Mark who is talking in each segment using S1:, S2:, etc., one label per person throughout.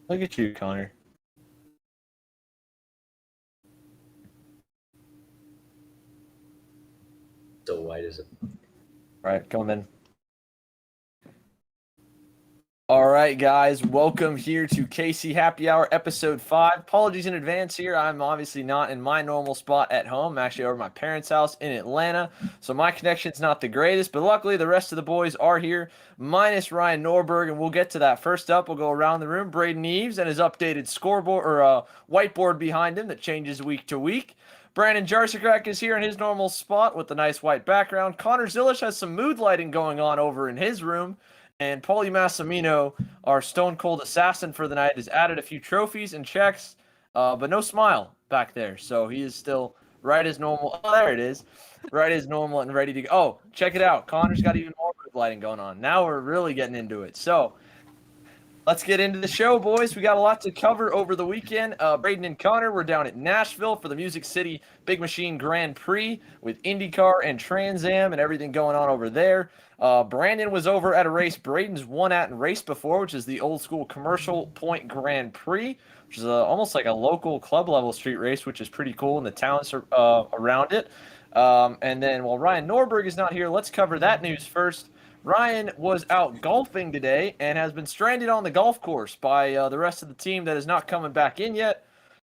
S1: Look at you, Connor.
S2: So white as a.
S1: All right, come in. All right, guys, welcome here to KC Happy Hour episode 5. Apologies in advance here. I'm obviously not in my normal spot at home. I'm actually over at my parents' house in Atlanta, so my connection's not the greatest, but luckily the rest of the boys are here, minus Ryan Norberg, and we'll get to that. First up, we'll go around the room. Braden Eves and his updated scoreboard or whiteboard behind him that changes week to week. Brandon Jarsakrak is here in his normal spot with the nice white background. Connor Zilish has some mood lighting going on over in his room. And Paulie Massimino, our stone cold assassin for the night, has added a few trophies and checks, but no smile back there. So he is still right as normal. Oh, there it is. Right as normal and ready to go. Oh, check it out. Connor's got even more mood lighting going on. Now we're really getting into it. So let's get into the show, boys. We got a lot to cover over the weekend. Braden and Connor were down at Nashville for the Music City Big Machine Grand Prix with IndyCar and Trans Am and everything going on over there. Brandon was over at a race Braden's won at and raced before, which is the old school Commercial Point Grand Prix, which is almost like a local club level street race, which is pretty cool in the towns around it. And then while Ryan Norberg is not here, let's cover that news first. Ryan was out golfing today and has been stranded on the golf course by the rest of the team that is not coming back in yet.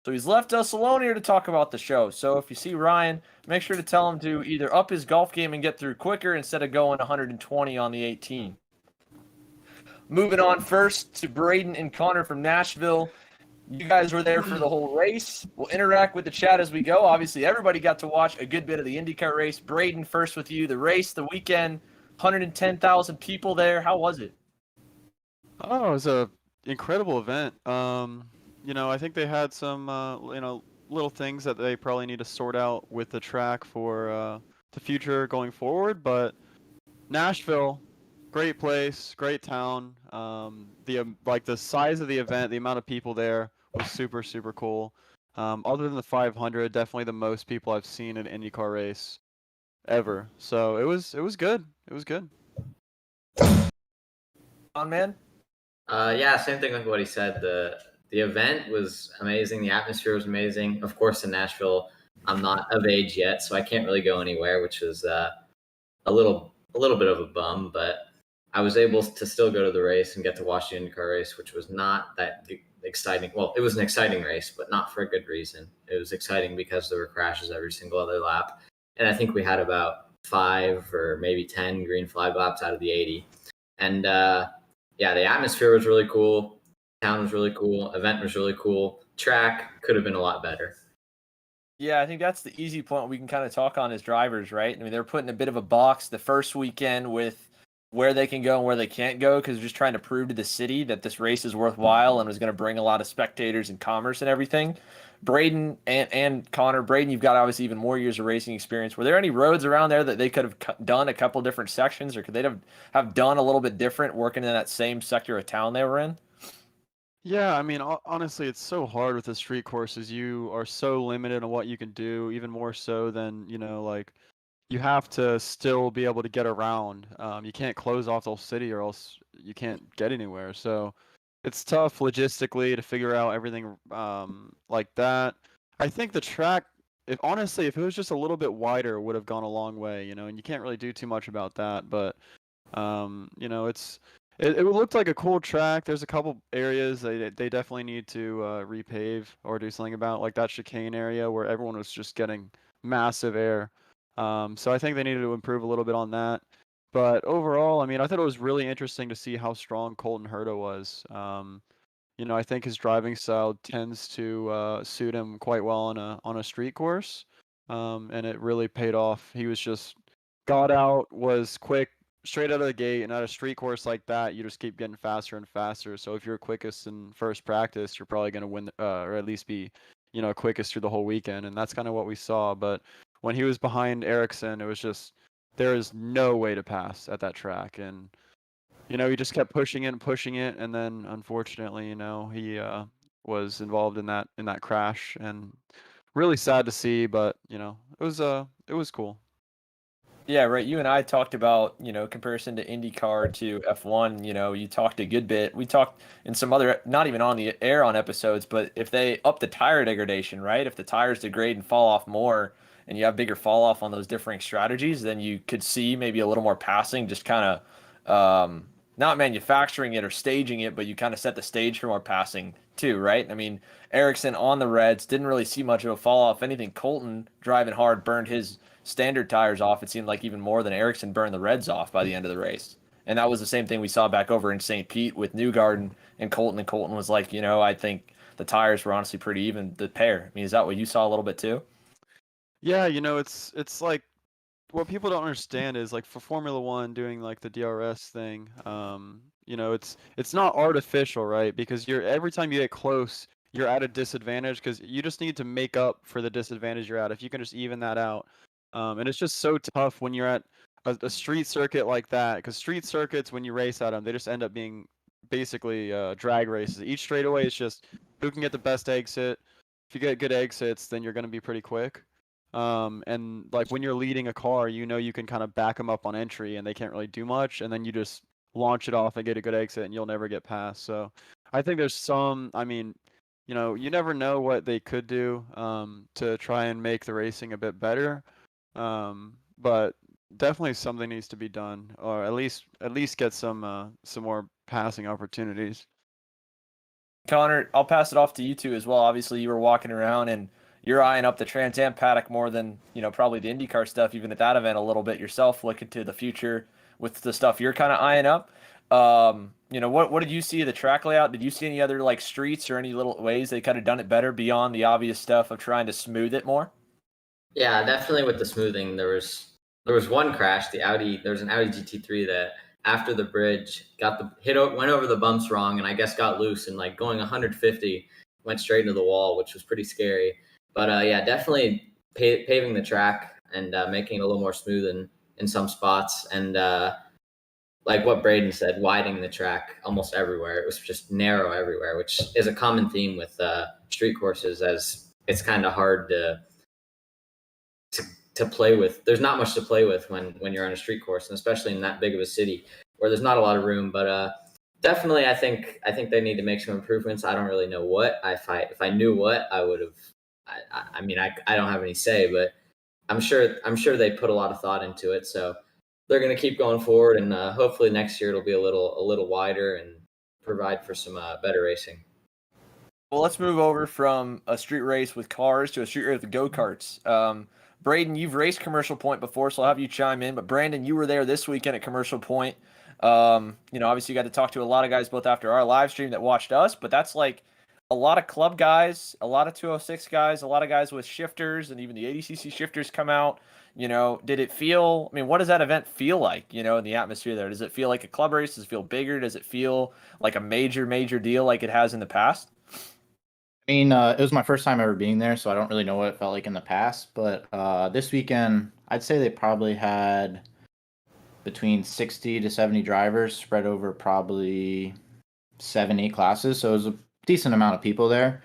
S1: So he's left us alone here to talk about the show. So if you see Ryan, make sure to tell him to either up his golf game and get through quicker instead of going 120 on the 18. Moving on first to Braden and Connor from Nashville. You guys were there for the whole race. We'll interact with the chat as we go. Obviously, everybody got to watch a good bit of the IndyCar race. Braden, first with you. The race, the weekend, 110,000 people there. How was it?
S3: Oh, it was a incredible event. I think they had some, little things that they probably need to sort out with the track for the future going forward. But Nashville, great place, great town. The size of the event, the amount of people there was super, super cool. Other than the 500, definitely the most people I've seen in an IndyCar race ever. So it was good. It was good.
S1: On man.
S2: Yeah, same thing like what he said. The event was amazing. The atmosphere was amazing. Of course, in Nashville, I'm not of age yet, so I can't really go anywhere, which was a little bit of a bum. But I was able to still go to the race and get to watch the IndyCar race, which was not that exciting. Well, it was an exciting race, but not for a good reason. It was exciting because there were crashes every single other lap, and I think we had about 5 or maybe 10 green flag laps out of the 80. And yeah, the atmosphere was really cool. Town was really cool. Event was really cool. Track could have been a lot better.
S1: Yeah, I think that's the easy point we can kind of talk on as drivers, right? I mean, they're putting a bit of a box the first weekend with where they can go and where they can't go because they're just trying to prove to the city that this race is worthwhile and was going to bring a lot of spectators and commerce and everything. Braden and Connor, Braden, you've got obviously even more years of racing experience. Were there any roads around there that they could have done a couple different sections, or could they have done a little bit different working in that same sector of town they were in?
S3: Yeah, I mean, honestly, it's so hard with the street courses. You are so limited on what you can do, even more so than, like you have to still be able to get around. You can't close off the whole city or else you can't get anywhere. So it's tough logistically to figure out everything like that. I think the track, if it was just a little bit wider, would have gone a long way, and you can't really do too much about that. But it looked like a cool track. There's a couple areas they definitely need to repave or do something about, like that chicane area where everyone was just getting massive air. So I think they needed to improve a little bit on that. But overall, I mean, I thought it was really interesting to see how strong Colton Herta was. I think his driving style tends to suit him quite well on a street course, and it really paid off. He was just got out, was quick, straight out of the gate, and at a street course like that, you just keep getting faster and faster. So if you're quickest in first practice, you're probably going to win, or at least be, quickest through the whole weekend, and that's kind of what we saw. But when he was behind Ericsson, it was just there is no way to pass at that track, and he just kept pushing it, and then unfortunately, he was involved in that crash, and really sad to see, but it was cool.
S1: Yeah, right. You and I talked about, comparison to IndyCar to F1, you talked a good bit. We talked in some other, not even on the air on episodes, but if they up the tire degradation, right? If the tires degrade and fall off more and you have bigger fall off on those differing strategies, then you could see maybe a little more passing, just kind of not manufacturing it or staging it, but you kind of set the stage for more passing too, right? I mean, Ericsson on the Reds didn't really see much of a fall off. Anything, Colton driving hard burned his standard tires off. It seemed like even more than Ericsson burned the Reds off by the end of the race. And that was the same thing we saw back over in St. Pete with Newgarden and Colton. And Colton was like, I think the tires were honestly pretty even, the pair. I mean, is that what you saw a little bit too?
S3: Yeah, it's like what people don't understand is like for Formula One doing like the DRS thing, it's not artificial, right? Because you're every time you get close, you're at a disadvantage because you just need to make up for the disadvantage you're at. If you can just even that out, and it's just so tough when you're at a street circuit like that. Because street circuits, when you race at them, they just end up being basically drag races. Each straightaway is just who can get the best exit. If you get good exits, then you're going to be pretty quick. And like when you're leading a car, you can kind of back them up on entry and they can't really do much. And then you just launch it off and get a good exit and you'll never get past. So I think there's I mean, you never know what they could do to try and make the racing a bit better. But definitely something needs to be done, or at least get some more passing opportunities.
S1: Connor, I'll pass it off to you two as well. Obviously, you were walking around and you're eyeing up the Trans Am paddock more than, probably the IndyCar stuff, even at that event a little bit yourself, looking to the future with the stuff you're kind of eyeing up. What did you see of the track layout? Did you see any other like streets or any little ways they kind of done it better beyond the obvious stuff of trying to smooth it more?
S2: Yeah, definitely with the smoothing, there was one crash. There was an Audi GT3 that after the bridge went over the bumps wrong, and I guess got loose and like going 150 went straight into the wall, which was pretty scary. But yeah, definitely paving the track and making it a little more smooth in some spots, and like what Braden said, widening the track almost everywhere. It was just narrow everywhere, which is a common theme with street courses, as it's kind of hard to play with. There's not much to play with when you're on a street course, and especially in that big of a city where there's not a lot of room. But definitely, I think they need to make some improvements. I don't really know what. If I knew what, I would have. I mean, I don't have any say, but I'm sure they put a lot of thought into it. So they're going to keep going forward, and hopefully next year it'll be a little wider and provide for some better racing.
S1: Well, let's move over from a street race with cars to a street race with go-karts. Braden, you've raced Commercial Point before, so I'll have you chime in. But Brandon, you were there this weekend at Commercial Point. Obviously you got to talk to a lot of guys both after our live stream that watched us, but that's like a lot of club guys, a lot of 206 guys, a lot of guys with shifters, and even the ADCC shifters come out. Did it feel, I mean, what does that event feel like, in the atmosphere there? Does it feel like a club race? Does it feel bigger? Does it feel like a major deal like it has in the past?
S4: I mean, it was my first time ever being there, so I don't really know what it felt like in the past. But this weekend, I'd say they probably had between 60 to 70 drivers spread over probably 7, 8 classes. So it was a decent amount of people there.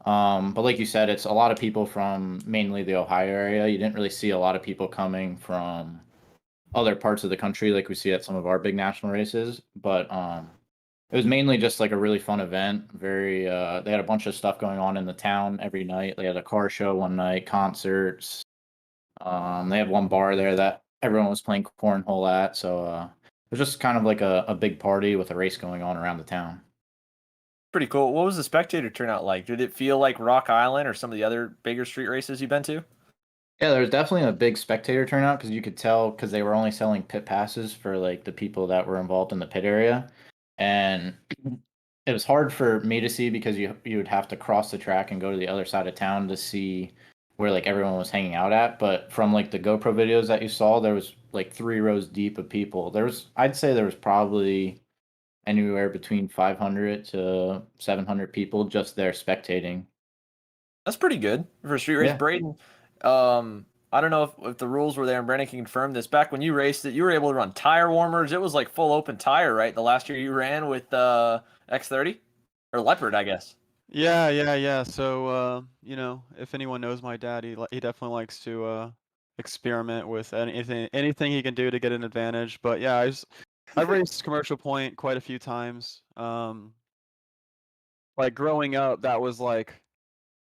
S4: But like you said, it's a lot of people from mainly the Ohio area. You didn't really see a lot of people coming from other parts of the country like we see at some of our big national races. But it was mainly just like a really fun event. They had a bunch of stuff going on in the town every night. They had a car show one night, concerts. They had one bar there that everyone was playing cornhole at. So it was just kind of like a big party with a race going on around the town.
S1: Pretty cool. What was the spectator turnout like? Did it feel like Rock Island or some of the other bigger street races you've been to?
S4: Yeah, there was definitely a big spectator turnout because you could tell because they were only selling pit passes for like the people that were involved in the pit area. And it was hard for me to see because you would have to cross the track and go to the other side of town to see where like everyone was hanging out at. But from like the GoPro videos that you saw, there was like 3 rows deep of people. I'd say there was probably anywhere between 500 to 700 people just there spectating.
S1: That's pretty good for a street race.
S4: Yeah.
S1: Braden, I don't know if the rules were there, and Brandon can confirm this. Back when you raced it, you were able to run tire warmers. It was like full open tire, right? The last year you ran with X30 or Leopard, I guess.
S3: Yeah. So if anyone knows my dad, he definitely likes to experiment with anything he can do to get an advantage. But yeah, I've raced Commercial Point quite a few times. Like growing up, that was like,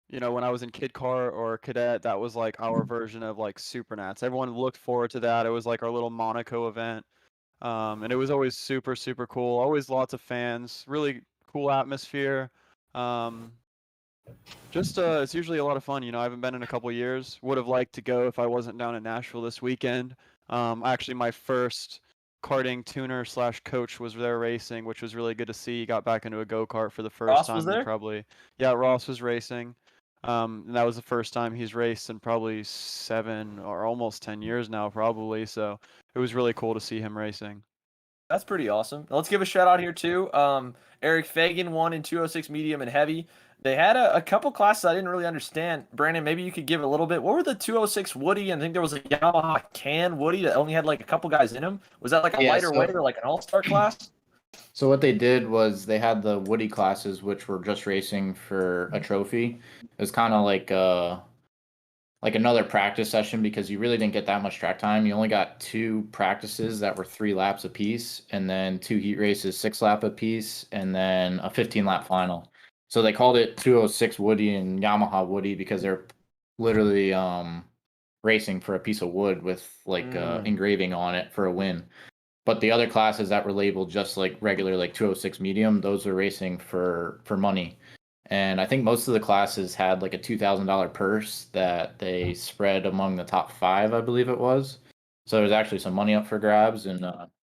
S3: when I was in Kid Car or Cadet, that was like our version of like SummerNats. Everyone looked forward to that. It was like our little Monaco event. And it was always super, super cool. Always lots of fans, really cool atmosphere. It's usually a lot of fun. I haven't been in a couple years. Would have liked to go if I wasn't down in Nashville this weekend. Actually, my first karting tuner / coach was there racing, which was really good to see. He got back into a go-kart for the first
S1: Ross
S3: time.
S1: was there?
S3: Yeah, Ross was racing. And that was the first time he's raced in probably 7 or almost 10 years now, probably. So it was really cool to see him racing.
S1: That's pretty awesome. Let's give a shout out here too. Eric Fagan won in 206 medium and heavy. They had a couple classes I didn't really understand. Brandon, maybe you could give a little bit. What were the 206 Woody? And I think there was a Yamaha Can Woody that only had like a couple guys in them. Was that like a lighter weight or like an all-star class?
S4: So what they did was they had the Woody classes, which were just racing for a trophy. It was kind of like another practice session because you really didn't get that much track time. You only got 2 practices that were 3 laps apiece, and then 2 heat races, 6 lap apiece, and then a 15-lap final. So they called it 206 Woody and Yamaha Woody because they're literally racing for a piece of wood with like engraving on it for a win. But the other classes that were labeled just like regular, like 206 medium, those were racing for money. And I think most of the classes had like a $2,000 purse that they spread among the top 5, I believe it was. So there's actually some money up for grabs, and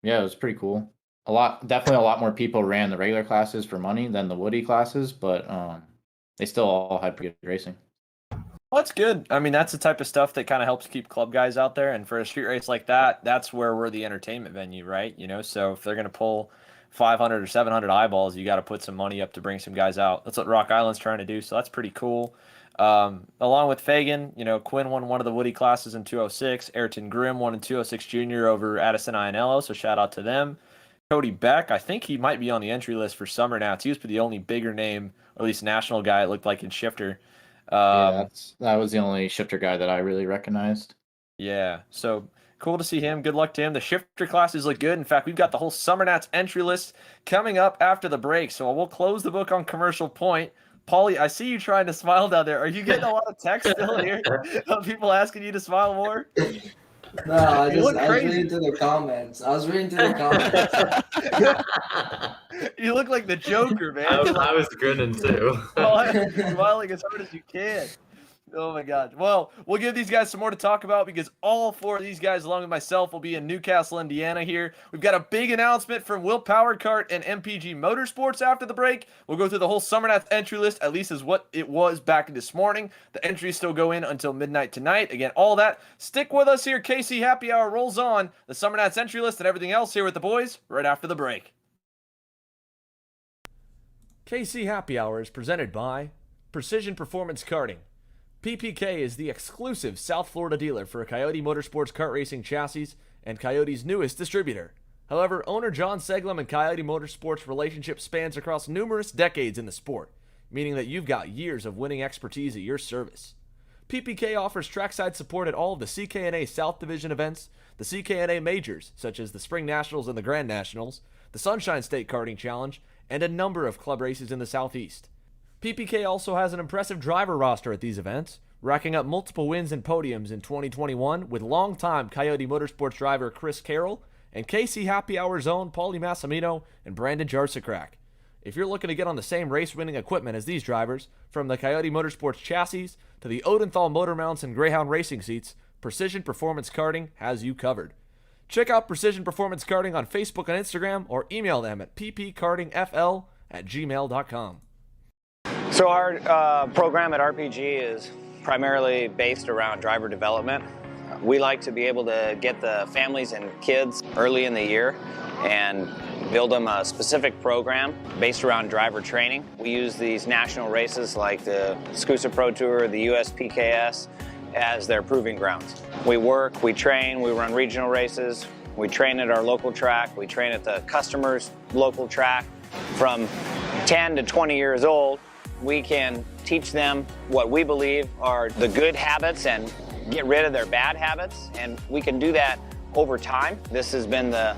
S4: yeah, it was pretty cool. Definitely a lot more people ran the regular classes for money than the Woody classes, but they still all had pretty good racing.
S1: Well, that's good. I mean, that's the type of stuff that kind of helps keep club guys out there. And for a street race like that, that's where we're the entertainment venue, right? So if they're going to pull 500 or 700 eyeballs, you got to put some money up to bring some guys out. That's what Rock Island's trying to do. So that's pretty cool. Along with Fagan, Quinn won one of the Woody classes in 206. Ayrton Grimm won in 206 Junior over Addison Ionello. So shout out to them. Cody Beck, I think he might be on the entry list for SummerNats. He was the only bigger name, or at least national guy, it looked like in shifter.
S4: Yeah, that was the only shifter guy that I really recognized.
S1: Yeah, so cool to see him. Good luck to him. The shifter classes look good. In fact, we've got the whole SummerNats entry list coming up after the break. So we'll close the book on Commercial Point. Paulie, I see you trying to smile down there. Are you getting a lot of text still here of people asking you to smile more?
S5: No, I was reading through the comments.
S1: You look like the Joker, man.
S2: I was grinning too.
S1: Smiling as hard as you can. Oh my God. Well, we'll give these guys some more to talk about because all 4 of these guys, along with myself, will be in Newcastle, Indiana here. We've got a big announcement from Will Power Kart and MPG Motorsports after the break. We'll go through the whole SummerNats entry list, at least as what it was back this morning. The entries still go in until midnight tonight. Again, all that. Stick with us here. KC Happy Hour rolls on. The SummerNats entry list and everything else here with the boys right after the break. KC Happy Hour is presented by Precision Performance Karting. PPK is the exclusive South Florida dealer for Coyote Motorsports kart racing chassis and Coyote's newest distributor. However, owner John Seglem and Coyote Motorsports' relationship spans across numerous decades in the sport, meaning that you've got years of winning expertise at your service. PPK offers trackside support at all of the CKNA South Division events, the CKNA Majors, such as the Spring Nationals and the Grand Nationals, the Sunshine State Karting Challenge, and a number of club races in the Southeast. PPK also has an impressive driver roster at these events, racking up multiple wins and podiums in 2021 with longtime Coyote Motorsports driver Chris Carroll and KC Happy Hour's own Paulie Massimino and Brandon Jarsakrak. If you're looking to get on the same race-winning equipment as these drivers, from the Coyote Motorsports chassis to the Odenthal motor mounts and Greyhound racing seats, Precision Performance Karting has you covered. Check out Precision Performance Karting on Facebook and Instagram or email them at ppkartingfl@gmail.com.
S6: So our program at RPG is primarily based around driver development. We like to be able to get the families and kids early in the year and build them a specific program based around driver training. We use these national races like the SKUSA Pro Tour, the USPKS as their proving grounds. We work, we train, we run regional races, we train at our local track, we train at the customer's local track. From 10 to 20 years old, we can teach them what we believe are the good habits and get rid of their bad habits, and we can do that over time. This has been the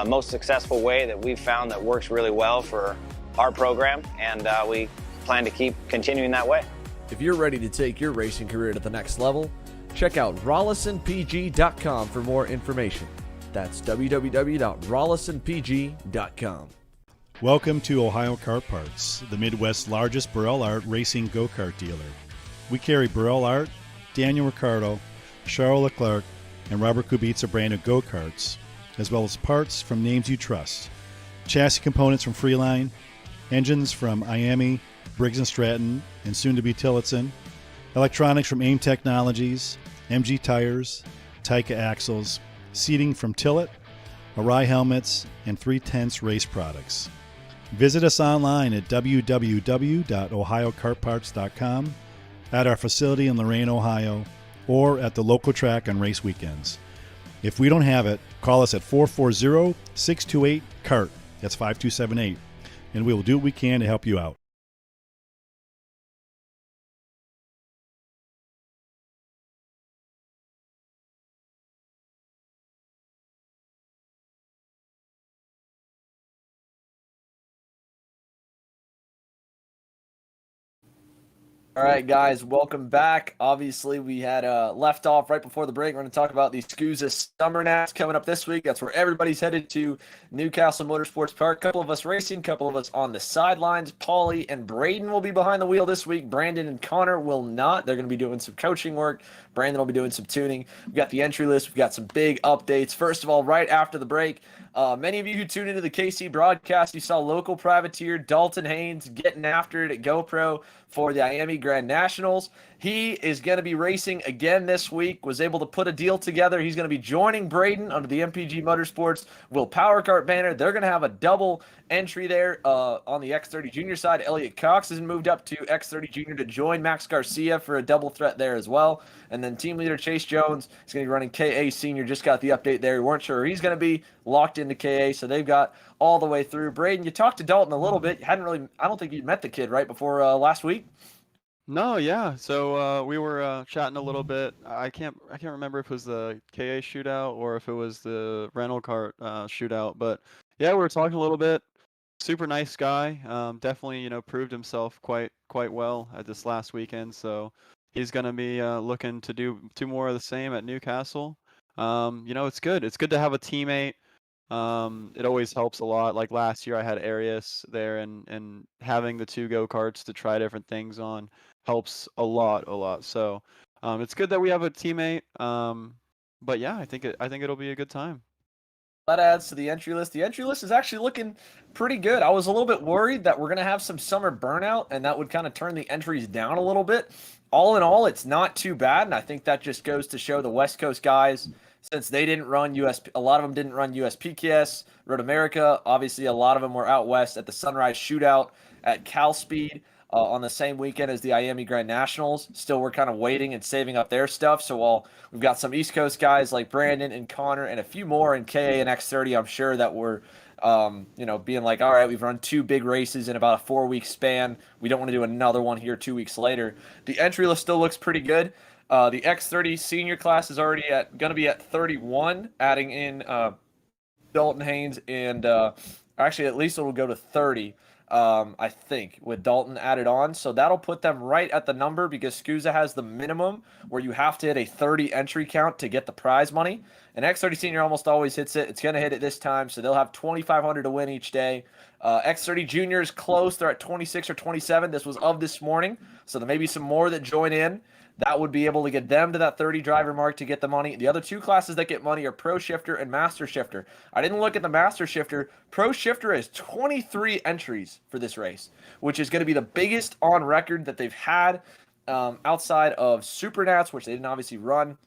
S6: most successful way that we've found that works really well for our program, and we plan to keep continuing that way.
S1: If you're ready to take your racing career to the next level, check out rollisonpg.com for more information. That's www.rollisonpg.com.
S7: Welcome to Ohio Kart Parts, the Midwest's largest Burrell Art racing go-kart dealer. We carry Burrell Art, Daniel Ricciardo, Charles Leclerc, and Robert Kubica branded go-karts, as well as parts from names you trust. Chassis components from Freeline, engines from IAME, Briggs & Stratton, and soon-to-be Tillotson, electronics from AIM Technologies, MG Tires, Tika Axles, seating from Tillett, Arai Helmets, and 3/10 Race Products. Visit us online at www.ohiokartparts.com, at our facility in Lorain, Ohio, or at the local track on race weekends. If we don't have it, call us at 440-628-CART. That's 5278, and we will do what we can to help you out.
S1: All right, guys, welcome back. Obviously, we had left off right before the break. We're going to talk about the SKUSA SummerNats coming up this week. That's where everybody's headed to Newcastle Motorsports Park. A couple of us racing, a couple of us on the sidelines. Paulie and Braden will be behind the wheel this week. Brandon and Connor will not. They're going to be doing some coaching work. Brandon will be doing some tuning. We've got the entry list. We've got some big updates. First of all, right after the break, many of you who tuned into the KC broadcast, you saw local privateer Dalton Haynes getting after it at GoPro for the IAME Grand Nationals. He is going to be racing again this week, was able to put a deal together. He's going to be joining Braden under the MPG Motorsports Will Power Kart banner. They're going to have a double entry there on the X30 Junior side. Elliot Cox has moved up to X30 Junior to join Max Garcia for a double threat there as well. And then team leader Chase Jones is going to be running KA Senior. Just got the update there. We weren't sure he's going to be locked into KA, so they've got all the way through. Braden, you talked to Dalton a little bit. You hadn't really, I don't think you'd met the kid right before last week.
S3: No, yeah. So we were chatting a little bit. I can't remember if it was the KA shootout or if it was the rental cart shootout. But yeah, we were talking a little bit. Super nice guy. Definitely, proved himself quite well at this last weekend. So he's gonna be looking to do more of the same at Newcastle. It's good. It's good to have a teammate. It always helps a lot. Like last year, I had Arius there, and having the two go-karts to try different things on helps a lot. So it's good that we have a teammate. But yeah, I think it'll be a good time.
S1: That adds to the entry list. The entry list is actually looking pretty good. I was a little bit worried that we're going to have some summer burnout, and that would kind of turn the entries down a little bit. All in all, it's not too bad, and I think that just goes to show the West Coast guys, since they didn't run a lot of them didn't run USPKS, Road America. Obviously, a lot of them were out west at the Sunrise Shootout at Cal Speed on the same weekend as the IAME Grand Nationals. Still, we're kind of waiting and saving up their stuff. So while we've got some East Coast guys like Brandon and Connor and a few more in KA and X30, I'm sure that we're being like, all right, we've run two big races in about a 4-week span. We don't want to do another one here 2 weeks later. The entry list still looks pretty good. The X30 senior class is already going to be at 31, adding in Dalton Haynes, and actually at least it will go to 30, I think, with Dalton added on. So that'll put them right at the number, because SKUSA has the minimum where you have to hit a 30 entry count to get the prize money. And X30 Senior almost always hits it. It's going to hit it this time, so they'll have $2,500 to win each day. X30 Junior is close. They're at 26 or 27. This was of this morning, so there may be some more that join in. That would be able to get them to that 30 driver mark to get the money. The other two classes that get money are Pro Shifter and Master Shifter. I didn't look at the Master Shifter. Pro Shifter has 23 entries for this race, which is going to be the biggest on record that they've had outside of SummerNats, which they didn't obviously run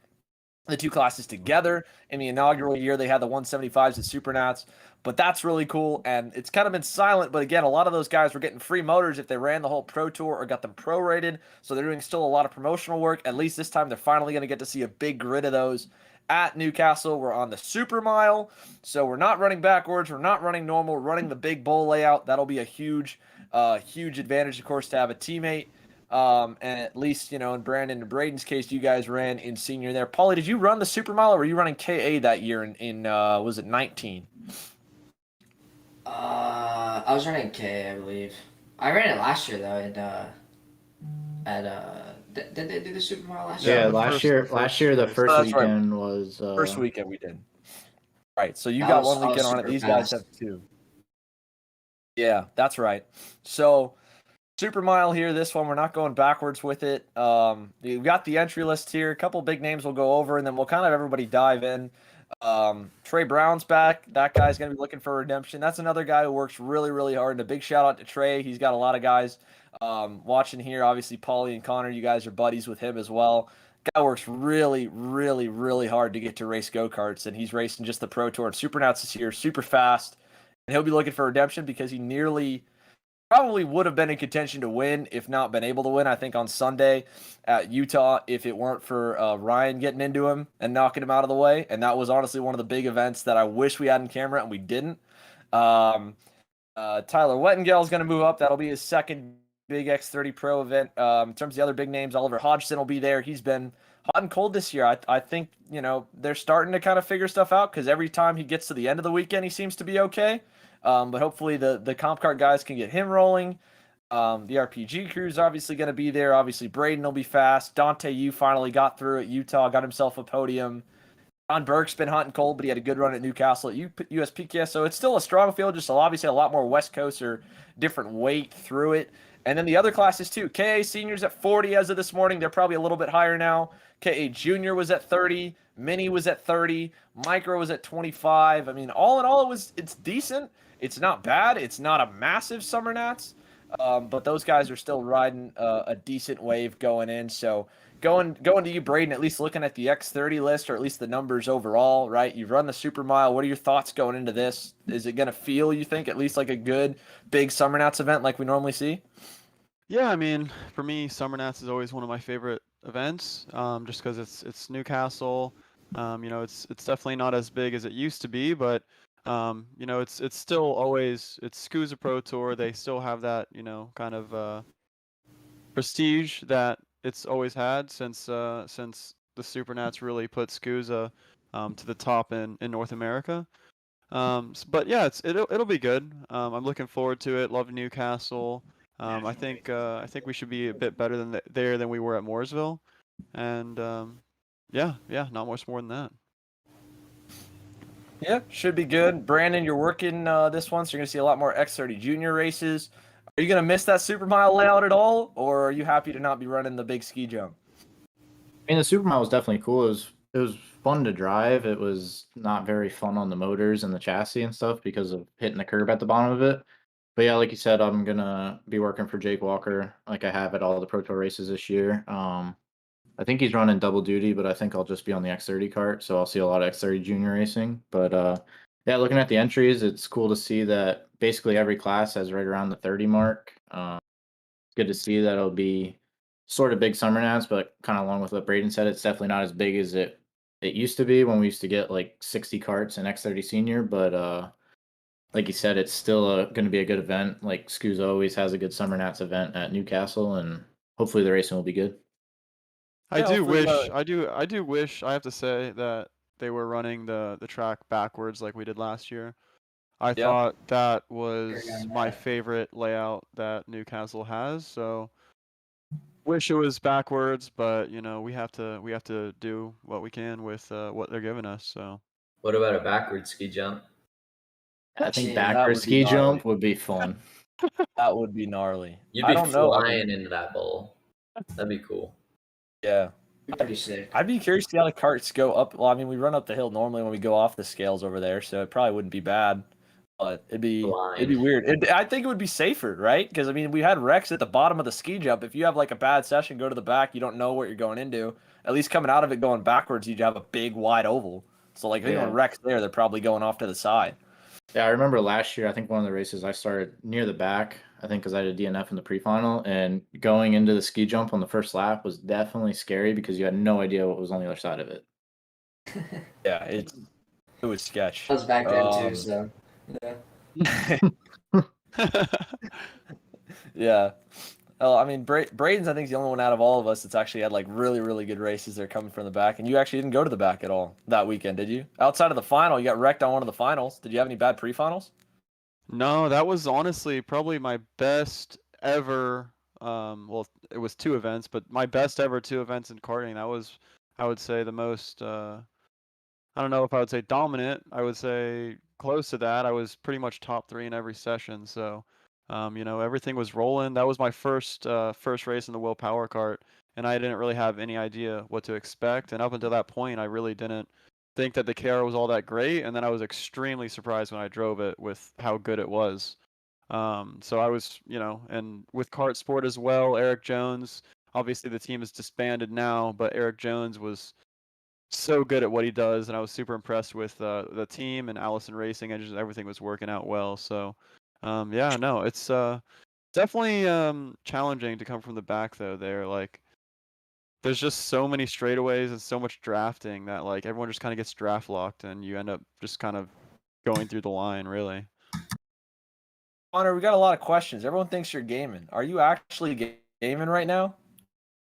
S1: the two classes together in the inaugural year. They had the 175s at SummerNats, but that's really cool, and it's kind of been silent. But again, a lot of those guys were getting free motors if they ran the whole Pro Tour or got them prorated, so they're doing still a lot of promotional work. At least this time they're finally going to get to see a big grid of those at Newcastle. We're on the Super Mile, so we're not running backwards, we're not running normal, we're running the big bowl layout. That'll be a huge advantage, of course, to have a teammate. And at least, in Brandon and Braden's case, you guys ran in senior there. Paulie, did you run the super mile, or were you running KA that year in was it 19?
S5: I was running K, I believe. I ran it last year though, did they do the Super Mile last year?
S4: Yeah,
S3: the
S4: last
S3: first-
S4: year,
S3: the
S4: last
S3: first
S4: year the
S3: race.
S4: first
S1: Oh, that's right.
S4: weekend was
S1: First weekend we did. Right, so you
S5: That
S1: got
S5: was-
S1: one
S5: that was
S1: weekend on it.
S5: super
S1: These guys
S5: fast.
S1: have two. Yeah, that's right. So super mile here. This one we're not going backwards with it. We've got the entry list here. A couple big names we'll go over, and then we'll kind of everybody dive in. Trey Brown's back. That guy's going to be looking for redemption. That's another guy who works really, really hard. And a big shout out to Trey. He's got a lot of guys watching here. Obviously, Paulie and Connor, you guys are buddies with him as well. Guy works really, really, really hard to get to race go-karts, and he's racing just the Pro Tour and SummerNats this year, super fast. And he'll be looking for redemption because he nearly probably would have been in contention to win if not been able to win, I think, on Sunday at Utah if it weren't for Ryan getting into him and knocking him out of the way. And that was honestly one of the big events that I wish we had in camera and we didn't. Tyler Wettengale is going to move up. That'll be his second big X30 Pro event. In terms of the other big names, Oliver Hodgson will be there. He's been hot and cold this year. I think, they're starting to kind of figure stuff out because every time he gets to the end of the weekend, he seems to be okay. But hopefully the comp cart guys can get him rolling. The RPG crew is obviously going to be there. Obviously, Braden will be fast. Dante Yu finally got through at Utah, got himself a podium. John Burke's been hot and cold, but he had a good run at Newcastle at USPKS. So it's still a strong field, just obviously a lot more West Coast or different weight through it. And then the other classes too. KA seniors at 40 as of this morning. They're probably a little bit higher now. KA junior was at 30. Mini was at 30. Micro was at 25. I mean, all in all, it's decent. It's not bad. It's not a massive SummerNats, but those guys are still riding a decent wave going in. So going to you, Braden, at least looking at the X30 list, or at least the numbers overall, right? You've run the Super Mile. What are your thoughts going into this? Is it going to feel, you think, at least like a good big SummerNats event like we normally see?
S3: Yeah, I mean, for me, SummerNats is always one of my favorite events, just because it's Newcastle. It's definitely not as big as it used to be, but it's still always SKUSA Pro Tour. They still have that kind of prestige that it's always had since the SuperNats really put SKUSA to the top in North America. But yeah, it'll be good. I'm looking forward to it. Love Newcastle. I think we should be a bit better than we were at Mooresville, and yeah, not much more than that.
S1: Yeah, should be good. Brandon, you're working this one, so you're going to see a lot more X30 junior races. Are you going to miss that Super Mile layout at all, or are you happy to not be running the big ski jump?
S4: I mean, the Super Mile was definitely cool. It was fun to drive. It was not very fun on the motors and the chassis and stuff because of hitting the curb at the bottom of it. But yeah, like you said, I'm gonna be working for Jake Walker like I have at all the Pro Tour races this year. I think he's running double duty, but I think I'll just be on the X30 cart, so I'll see a lot of X30 junior racing. But yeah, looking at the entries, it's cool to see that basically every class has right around the 30 mark. Good to see that it'll be sort of big SummerNats, but kind of along with what Braden said, it's definitely not as big as it used to be when we used to get like 60 carts in X30 senior. But like you said, it's still going to be a good event. Like SKUSA always has a good SummerNats event at Newcastle, and hopefully the racing will be good.
S3: I
S1: Yeah,
S3: do
S1: hopefully,
S3: wish I do wish, I have to say, that they were running the track backwards like we did last year. I thought that was my favorite layout that Newcastle has. So wish it was backwards, but we have to do what we can with what they're giving us. So
S2: What about a backward ski jump?
S4: I think
S5: Yeah,
S1: that
S4: backwards
S1: would be
S4: ski
S1: gnarly.
S4: jump would be fun.
S1: That would be gnarly.
S2: You'd
S1: I
S2: be
S1: don't know.
S2: flying into that bowl. That'd be cool.
S1: Yeah.
S5: pretty sick.
S1: I'd be curious to see how the carts go up. Well, I mean, we run up the hill normally when we go off the scales over there, so it probably wouldn't be bad. But it'd be weird. I think it would be safer, right? Because I mean, we had wrecks at the bottom of the ski jump. If you have like a bad session, go to the back, you don't know what you're going into. At least coming out of it going backwards, you'd have a big wide oval. So like if anyone wrecks there, they're probably going off to the side.
S4: Yeah, I remember last year, I think one of the races I started near the back, I think because I had a DNF in the pre-final, and going into the ski jump on the first lap was definitely scary because you had no idea what was on the other side of it.
S1: Yeah, it was sketch.
S5: I was back then too, so yeah.
S1: Yeah. Oh, I mean, Braden's I think is the only one out of all of us that's actually had like really, really good races. They're coming from the back, and you actually didn't go to the back at all that weekend, did you? Outside of the final, you got wrecked on one of the finals. Did you have any bad pre-finals?
S3: No, that was honestly probably my best ever. Well, it was 2 events, but my best ever 2 events in karting. That was, I would say, the most. I don't know if I would say dominant. I would say close to that. I was pretty much top 3 in every session. So, everything was rolling. That was my first race in the Will Power Kart, and I didn't really have any idea what to expect. And up until that point, I really didn't think that the KR was all that great. And then I was extremely surprised when I drove it with how good it was. So I was, and with Kart Sport as well, Eric Jones. Obviously, the team is disbanded now, but Eric Jones was so good at what he does, and I was super impressed with the team and Allison Racing, and just everything was working out well. So, yeah, no, it's definitely challenging to come from the back though. Like, there's just so many straightaways and so much drafting that like everyone just kind of gets draft locked, and you end up just kind of going through the line, really.
S1: Connor, we got a lot of questions. Everyone thinks you're gaming. Are you actually gaming right now?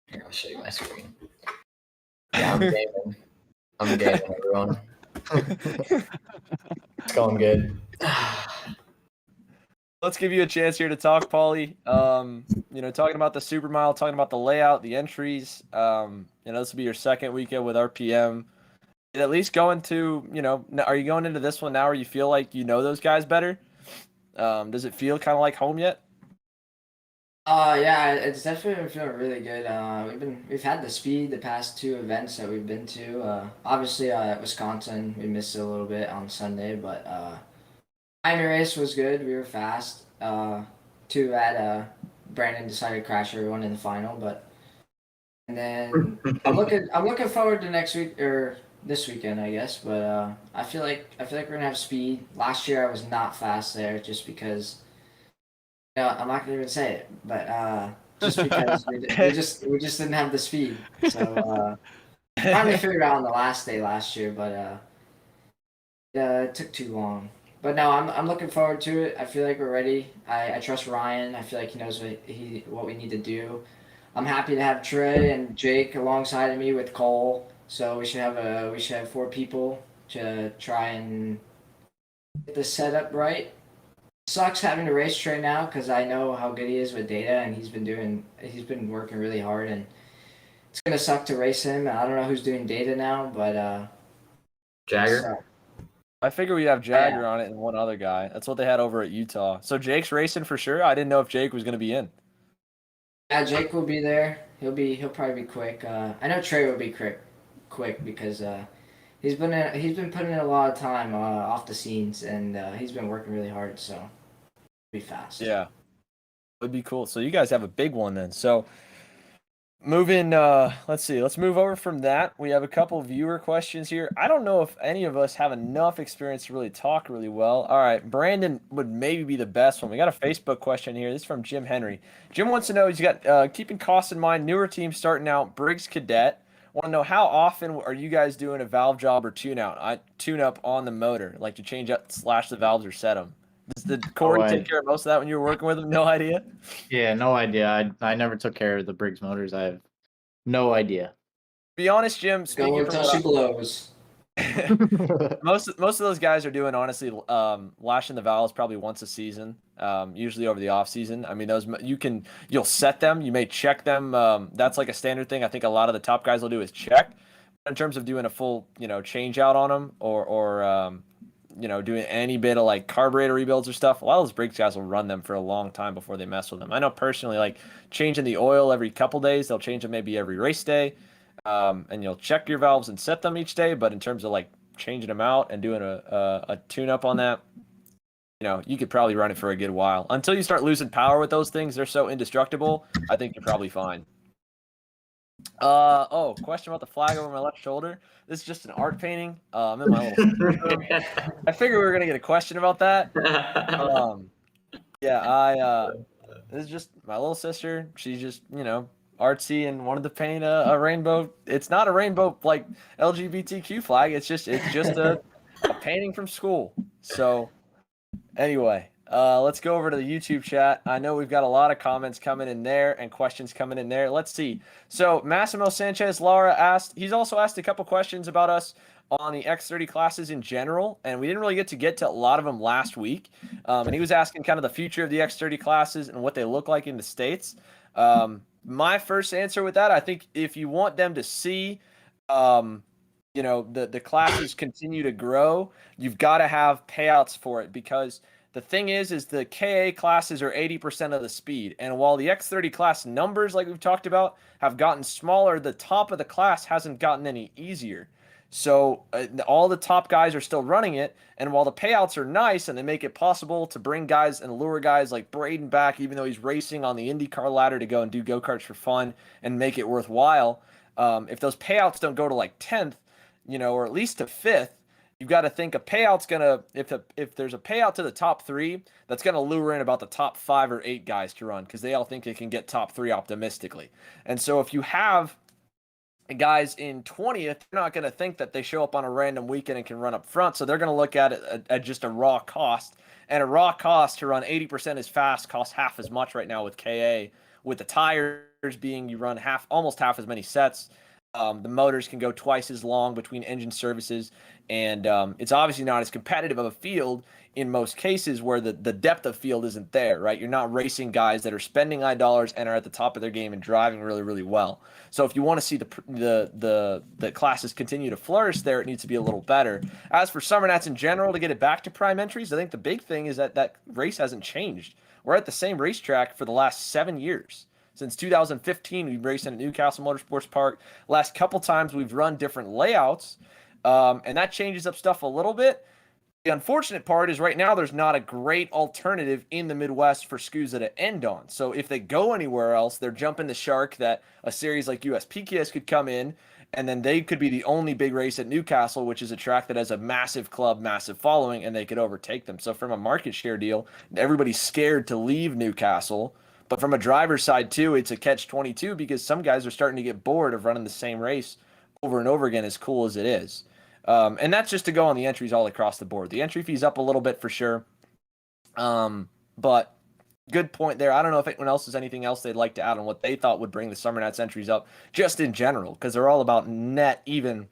S2: Here, I'll show you my screen. Yeah, I'm gaming. I'm gaming, everyone. It's going good.
S1: Let's give you a chance here to talk, Paulie. Talking about the Super Mile, talking about the layout, the entries. This will be your second weekend with RPM. At least going to, are you going into this one now where you feel like you know those guys better? Does it feel kind of like home yet?
S5: Yeah, it's definitely been feeling really good. We've had the speed the past 2 events that we've been to. Obviously, at Wisconsin, we missed it a little bit on Sunday, but Miami race was good. We were fast. 2 at Brandon decided to crash everyone in the final, and then I'm looking forward to next week or this weekend, I guess. But I feel like we're gonna have speed. Last year I was not fast there just because. I'm not gonna even say it, but just because we just didn't have the speed. So finally figured out on the last day last year, but it took too long. But no, I'm looking forward to it. I feel like we're ready. I trust Ryan. I feel like he knows what we need to do. I'm happy to have Trey and Jake alongside of me with Cole. So we should have 4 people to try and get the setup right. Sucks having to race Trey now because I know how good he is with data, and he's been working really hard, and it's gonna suck to race him. I don't know who's doing data now, but
S2: Jagger.
S1: I figure we have Jagger on it and one other guy. That's what they had over at Utah. So Jake's racing for sure. I didn't know if Jake was going to be in.
S5: Yeah, Jake will be there. He'll probably be quick. I know Trey will be quick because he's been putting in a lot of time off the scenes, and he's been working really hard. So he'll be fast.
S1: Yeah, would be cool. So you guys have a big one then. So moving, let's see. Let's move over from that. We have a couple viewer questions here. I don't know if any of us have enough experience to really talk really well. All right, Brandon would maybe be the best one. We got a Facebook question here. This is from Jim Henry. Jim wants to know, he's got keeping costs in mind, newer team starting out, Briggs Cadet. Want to know how often are you guys doing a valve job or tune up on the motor, like to change up, slash the valves or set them? Did Corey take care of most of that when you were working with him? No idea?
S4: Yeah, no idea. I never took care of the Briggs motors. I have no idea.
S1: Be honest, Jim.
S5: Go until she blows.
S1: most of those guys are doing, honestly, lashing the valves probably once a season, usually over the off season. I mean, you'll set them, you may check them. That's like a standard thing. I think a lot of the top guys will do is check. In terms of doing a full, change out on them or doing any bit of like carburetor rebuilds or stuff, a lot of those Briggs guys will run them for a long time before they mess with them. I know personally, like changing the oil every couple days, they'll change them maybe every race day. And you'll check your valves and set them each day. But in terms of like changing them out and doing a tune-up on that, you could probably run it for a good while. Until you start losing power with those things, they're so indestructible, I think you're probably fine. Question about the flag over my left shoulder. This is just an art painting. I'm in my little I figured we were going to get a question about that. This is just my little sister. She's just, artsy and wanted to paint a rainbow. It's not a rainbow like LGBTQ flag. It's just a painting from school. So anyway, Let's go over to the YouTube chat. I know we've got a lot of comments coming in there and questions coming in there. Let's see. So Massimo Sanchez Lara asked, he's also asked a couple questions about us on the X30 classes in general, and we didn't really get to a lot of them last week. And he was asking kind of the future of the X30 classes and what they look like in the States. My first answer with that, I think if you want them to see, the classes continue to grow, you've got to have payouts for it, because the thing is the KA classes are 80% of the speed. And while the X30 class numbers, like we've talked about, have gotten smaller, the top of the class hasn't gotten any easier. So all the top guys are still running it. And while the payouts are nice and they make it possible to bring guys and lure guys like Braden back, even though he's racing on the IndyCar ladder to go and do go-karts for fun and make it worthwhile, if those payouts don't go to like 10th, or at least to 5th, you've got to think a payout's going to, if there's a payout to the top 3, that's going to lure in about the top 5 or 8 guys to run, because they all think they can get top 3 optimistically. And so if you have guys in 20th, they're not going to think that they show up on a random weekend and can run up front. So they're going to look at it at just a raw cost. And a raw cost to run 80% as fast costs half as much right now with KA. With the tires being, you run almost half as many sets. The motors can go twice as long between engine services, and it's obviously not as competitive of a field in most cases where the depth of field isn't there, right? You're not racing guys that are spending high dollars and are at the top of their game and driving really, really well. So if you want to see the classes continue to flourish there, it needs to be a little better. As for SummerNats in general, to get it back to prime entries, I think the big thing is that race hasn't changed. We're at the same racetrack for the last 7 years. Since 2015, we've raced at Newcastle Motorsports Park. Last couple times, we've run different layouts, and that changes up stuff a little bit. The unfortunate part is right now there's not a great alternative in the Midwest for SKUSA to end on. So if they go anywhere else, they're jumping the shark that a series like USPKS could come in, and then they could be the only big race at Newcastle, which is a track that has a massive club, massive following, and they could overtake them. So from a market share deal, everybody's scared to leave Newcastle. But from a driver's side, too, it's a catch-22 because some guys are starting to get bored of running the same race over and over again, as cool as it is. And that's just to go on the entries all across the board. The entry fee's up a little bit for sure. But good point there. I don't know if anyone else has anything else they'd like to add on what they thought would bring the SummerNats entries up, just in general, because they're all about net even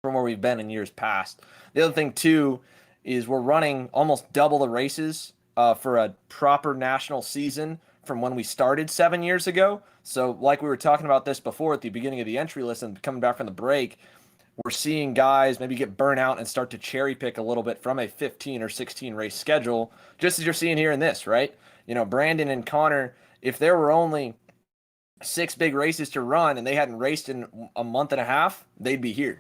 S1: from where we've been in years past. The other thing, too, is we're running almost double the races for a proper national season from when we started 7 years ago. So like we were talking about this before at the beginning of the entry list and coming back from the break, we're seeing guys maybe get burnt out and start to cherry pick a little bit from a 15 or 16 race schedule, just as you're seeing here in this, right? Brandon and Connor, if there were only 6 big races to run and they hadn't raced in a month and a half, they'd be here.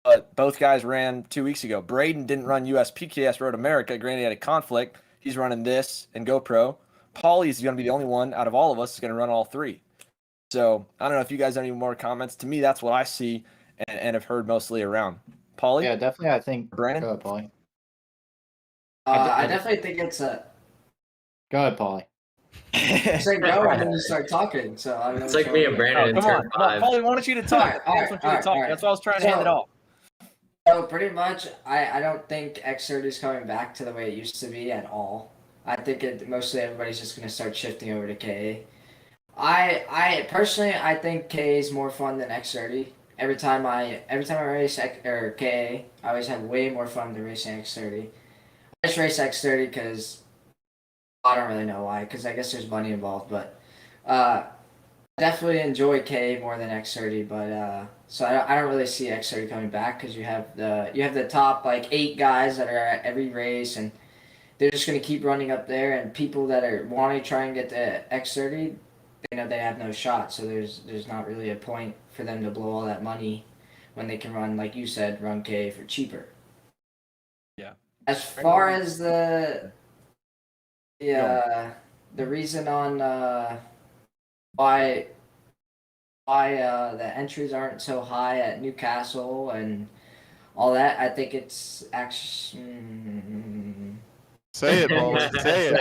S1: But both guys ran 2 weeks ago. Braden didn't run USPKS Road America. Granted, he had a conflict. He's running this and GoPro. Paulie's going to be the only one out of all of us who's going to run all 3. So I don't know if you guys have any more comments. To me, that's what I see and have heard mostly around. Paulie?
S4: Yeah, definitely. I think.
S1: Brandon?
S4: Go ahead, Paulie.
S5: I definitely think it's a.
S4: Go ahead, Paulie.
S5: Say go and then you start talking. So I don't know.
S2: It's like me and Brandon in turn 5.
S1: Paulie, I wanted you to talk.
S5: All right.
S1: That's why I was trying to hand it off.
S5: So pretty much, I don't think X30 is coming back to the way it used to be at all. I think mostly everybody's just going to start shifting over to KA. I personally, I think KA is more fun than X30. Every time I race KA, I always have way more fun than racing X30. I just race X30 because I don't really know why, because I guess there's money involved, but I definitely enjoy KA more than X30, but so I don't really see X30 coming back because you have the top like 8 guys that are at every race, and they're just going to keep running up there, and people that are wanting to try and get the X30, they know they have no shot, so there's not really a point for them to blow all that money when they can run, like you said, run KA for cheaper.
S1: Yeah.
S5: As far as the reason on why the entries aren't so high at Newcastle and all that, I think it's actually.
S3: Say it, Paulie. Say it.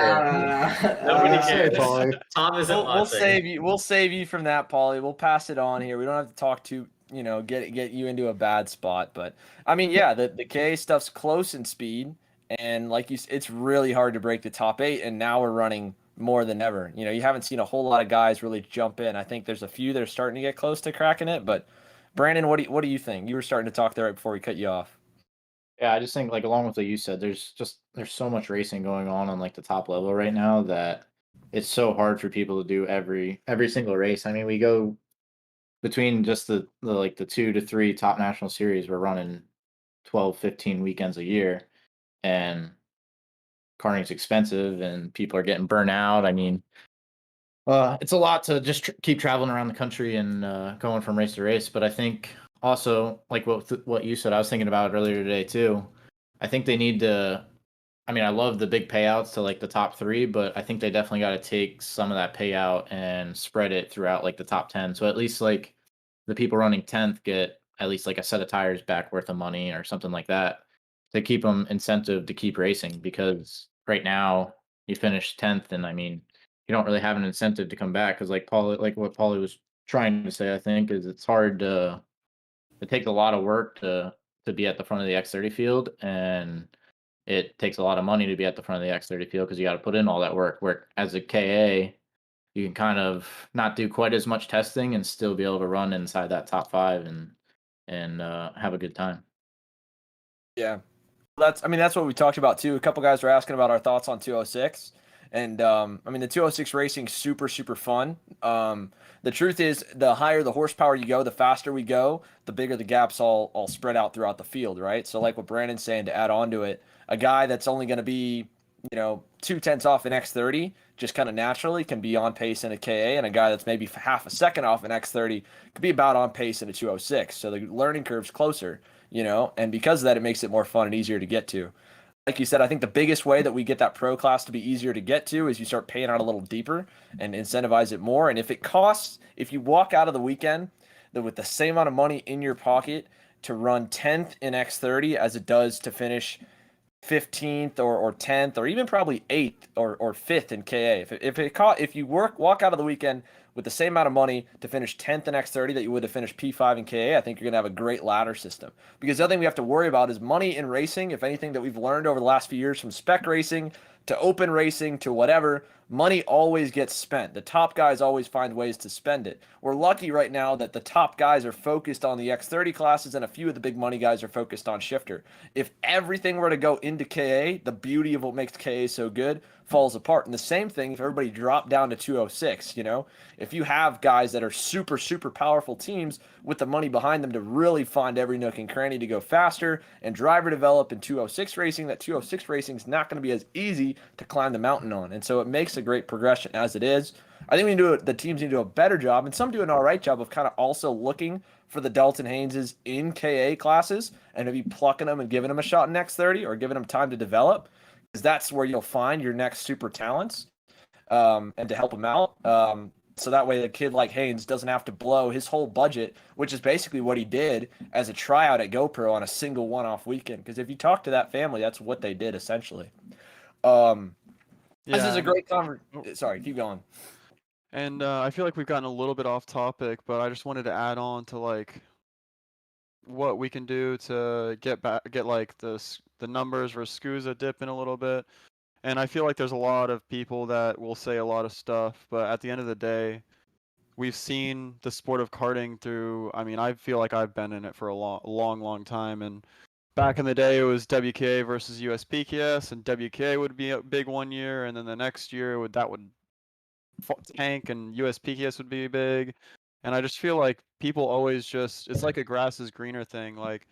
S2: Nobody
S3: Say it,
S2: cares.
S3: Paulie.
S2: Tom isn't
S1: We'll
S2: watching.
S1: save you. We'll save you from that, Paulie. We'll pass it on here. We don't have to talk to get you into a bad spot. But I mean, yeah, the KA stuff's close in speed, And like it's really hard to break the top 8, and now we're running more than ever. You know, you haven't seen a whole lot of guys really jump in. I think there's a few that are starting to get close to cracking it, but Brandon, what do you think? You were starting to talk there right before we cut you off.
S4: Yeah, I just think like along with what you said, there's so much racing going on like the top level right now that it's so hard for people to do every single race. I mean, we go between just the like the 2 to 3 top national series, we're running 12, 15 weekends a year, and karting's expensive and people are getting burnt out. I mean, it's a lot to just keep traveling around the country and going from race to race. But I think also, like what you said, I was thinking about it earlier today too. I think they need to. I mean, I love the big payouts to like the top 3, but I think they definitely got to take some of that payout and spread it throughout like the top 10. So at least like the people running 10th get at least like a set of tires back worth of money or something like that to keep them incentive to keep racing. Because right now you finish 10th, and I mean, you don't really have an incentive to come back because like what Paulie was trying to say, I think, is it's hard to it takes a lot of work to be at the front of the X30 field, and it takes a lot of money to be at the front of the X30 field because you got to put in all that work. Where as a KA, you can kind of not do quite as much testing and still be able to run inside that top 5 and have a good time.
S1: Yeah. That's what we talked about too. A couple guys were asking about our thoughts on 206. And I mean, the 206 racing super, super fun. The truth is, the higher the horsepower you go, the faster we go, the bigger the gaps all spread out throughout the field, right? So like what Brandon's saying, to add on to it, a guy that's only going to be, 2/10 off an X30 just kind of naturally can be on pace in a KA, and a guy that's maybe half a second off an X30 could be about on pace in a 206. So the learning curve's closer, and because of that, it makes it more fun and easier to get to. Like you said, I think the biggest way that we get that pro class to be easier to get to is you start paying out a little deeper and incentivize it more. And if you walk out of the weekend with the same amount of money in your pocket to run 10th in X30 as it does to finish 15th or 10th or even probably 8th or 5th in KA. If you walk out of the weekend with the same amount of money to finish 10th in X30 that you would have finished P5 in KA, I think you're going to have a great ladder system. Because the other thing we have to worry about is money in racing. If anything that we've learned over the last few years, from spec racing to open racing to whatever, money always gets spent. The top guys always find ways to spend it. We're lucky right now that the top guys are focused on the X30 classes and a few of the big money guys are focused on shifter. If everything were to go into KA, the beauty of what makes KA so good falls apart. And the same thing if everybody dropped down to 206, if you have guys that are super, super powerful teams with the money behind them to really find every nook and cranny to go faster and driver develop in 206 racing, that 206 racing is not going to be as easy to climb the mountain on. And so it makes a great progression as it is. I think the teams need to do a better job, and some do an all right job of kind of also looking for the Dalton Hayneses in KA classes and maybe plucking them and giving them a shot in X30 or giving them time to develop, because that's where you'll find your next super talents, and to help them out. So that way a kid like Haynes doesn't have to blow his whole budget, which is basically what he did as a tryout at GoPro on a single one-off weekend. Because if you talk to that family, that's what they did essentially. This is a great conversation. Sorry, keep going.
S3: And I feel like we've gotten a little bit off topic, but I just wanted to add on to like what we can do to get like the numbers for SKUSA dipping a little bit. And I feel like there's a lot of people that will say a lot of stuff, but at the end of the day, we've seen the sport of karting through. I mean, I feel like I've been in it for a long time, and back in the day, it was WKA versus USPKS, and WKA would be a big one year, and then the next year that would tank, and USPKS would be big. And I just feel like people always it's like a grass is greener thing. Like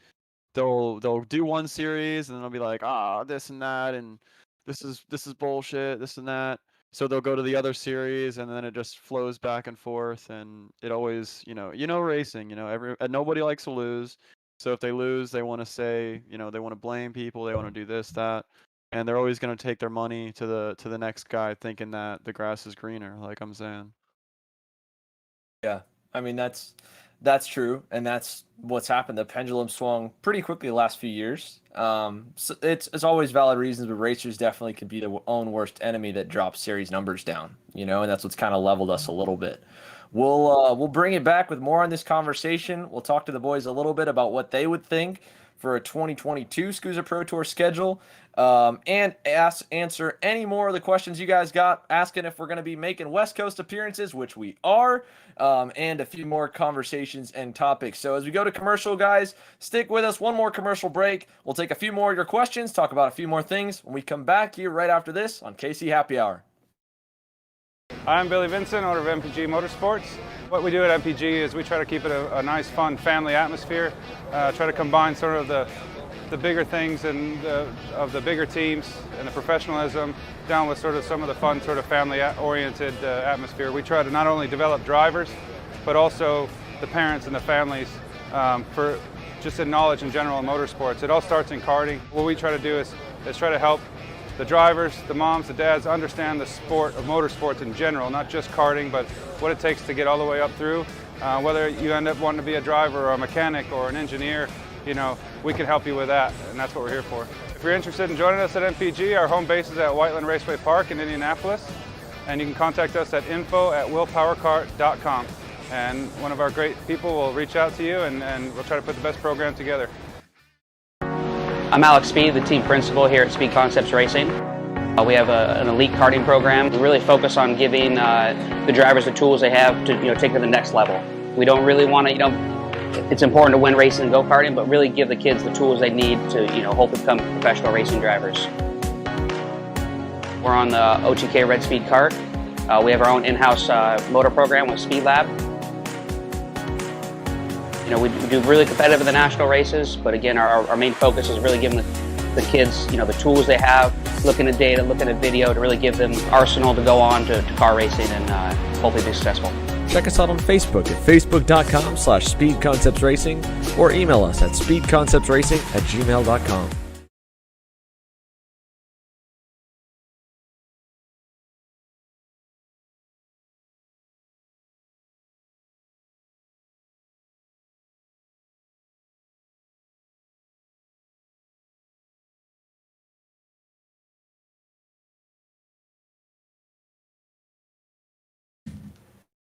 S3: they'll do one series and then they'll be like, this and that, and this is bullshit, this and that. So they'll go to the other series, and then it just flows back and forth, and it always, racing, nobody likes to lose. So if they lose, they want to say, they want to blame people, they want to do this, that, and they're always going to take their money to the next guy, thinking that the grass is greener, like I'm saying.
S1: Yeah, I mean that's true, and that's what's happened. The pendulum swung pretty quickly the last few years. So it's always valid reasons, but racers definitely can be their own worst enemy that drops series numbers down, and that's what's kind of leveled us a little bit. We'll bring it back with more on this conversation. We'll talk to the boys a little bit about what they would think for a 2022 SKUSA Pro Tour schedule, and answer any more of the questions you guys got, asking if we're going to be making West Coast appearances, which we are, and a few more conversations and topics. So as we go to commercial, guys, stick with us. One more commercial break. We'll take a few more of your questions, talk about a few more things when we come back here right after this on KC Happy Hour.
S8: I'm Billy Vincent, owner of MPG Motorsports. What we do at MPG is we try to keep it a nice, fun family atmosphere, try to combine sort of the bigger things and of the bigger teams and the professionalism down with sort of some of the fun sort of family-oriented atmosphere. We try to not only develop drivers, but also the parents and the families for just in knowledge in general in motorsports. It all starts in karting. What we try to do is try to help the drivers, the moms, the dads understand the sport of motorsports in general, not just karting, but what it takes to get all the way up through. Whether you end up wanting to be a driver or a mechanic or an engineer, you know, we can help you with that, and that's what we're here for. If you're interested in joining us at MPG, our home base is at Whiteland Raceway Park in Indianapolis, and you can contact us at info@willpowerkart.com, and one of our great people will reach out to you, and we'll try to put the best program together.
S9: I'm Alex Speed, the team principal here at Speed Concepts Racing. We have an elite karting program. We really focus on giving the drivers the tools they have to take to the next level. We don't really want to, it's important to win racing and go karting, but really give the kids the tools they need to hopefully become professional racing drivers. We're on the OTK Red Speed Kart. We have our own in-house motor program with Speed Lab. We do really competitive in the national races, but again, our main focus is really giving the kids, the tools they have, looking at data, looking at video to really give them arsenal to go on to car racing and hopefully be successful.
S10: Check us out on Facebook at facebook.com/speedconceptsracing or email us at speedconceptsracing@gmail.com.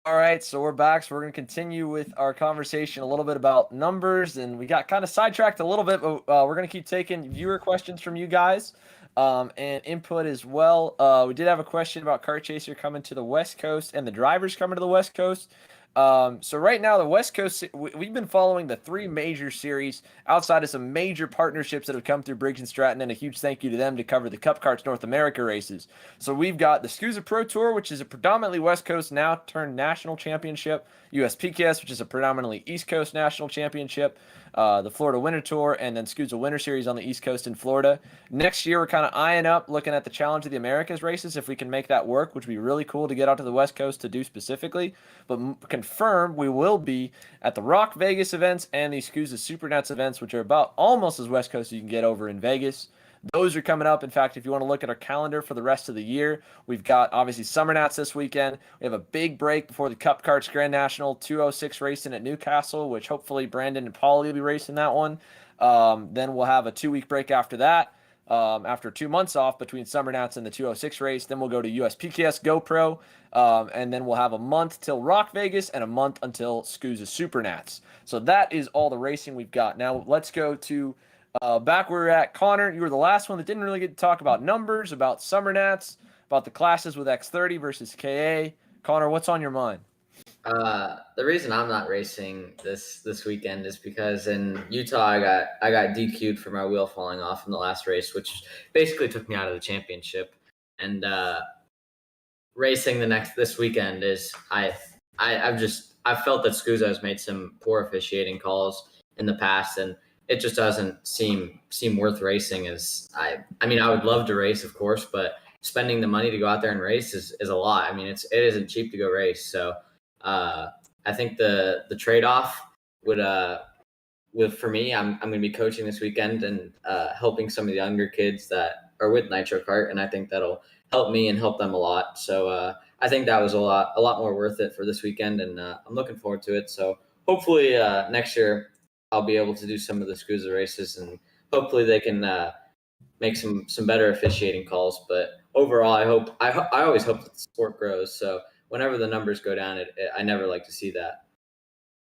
S1: All right, so we're back. So we're going to continue with our conversation a little bit about numbers, and we got kind of sidetracked a little bit, but we're going to keep taking viewer questions from you guys and input as well. We did have a question about Kart Chaser coming to the West Coast and the drivers coming to the West Coast. So right now, the West Coast, we've been following the three major series outside of some major partnerships that have come through Briggs & Stratton, and a huge thank you to them to cover the Cup Karts North America races. So we've got the SKUSA Pro Tour, which is a predominantly West Coast now turned national championship, USPKS, which is a predominantly East Coast national championship, the Florida Winter Tour, and then SKUSA Winter Series on the East Coast in Florida. Next year, we're kind of eyeing up, looking at the Challenge of the Americas races, if we can make that work, which would be really cool to get out to the West Coast to do specifically. But confirmed, we will be at the Rock Vegas events and the SKUSA SummerNats events, which are about almost as West Coast as you can get over in Vegas. Those are coming up. In fact, if you want to look at our calendar for the rest of the year, we've got obviously SummerNats this weekend. We have a big break before the Cup Karts Grand National 206 racing at Newcastle, which hopefully Brandon and Paulie will be racing that one. Then we'll have a 2-week break after that. After 2 months off between SummerNats and the 206 race, then we'll go to USPKS GoPro, and then we'll have a month till Rock Vegas and a month until SKUSA SummerNats. So that is all the racing we've got. Now let's go to back where we're at. Connor, you were the last one that didn't really get to talk about numbers, about SummerNats, about the classes with X30 versus KA. Connor, what's on your mind?
S2: The reason I'm not racing this weekend is because in Utah I got DQ'd for my wheel falling off in the last race, which basically took me out of the championship. And racing this weekend is I felt that SKUSA has made some poor officiating calls in the past, and it just doesn't seem worth racing. I would love to race, of course, but spending the money to go out there and race is a lot. I mean, it isn't cheap to go race. So I think the trade-off would for me, I'm going to be coaching this weekend and helping some of the younger kids that are with Nitro Kart, and I think that'll help me and help them a lot. So I think that was a lot more worth it for this weekend, and I'm looking forward to it. So hopefully next year I'll be able to do some of the SKUSA races, and hopefully they can make some better officiating calls. But overall, I always hope that the sport grows. So whenever the numbers go down, I never like to see that.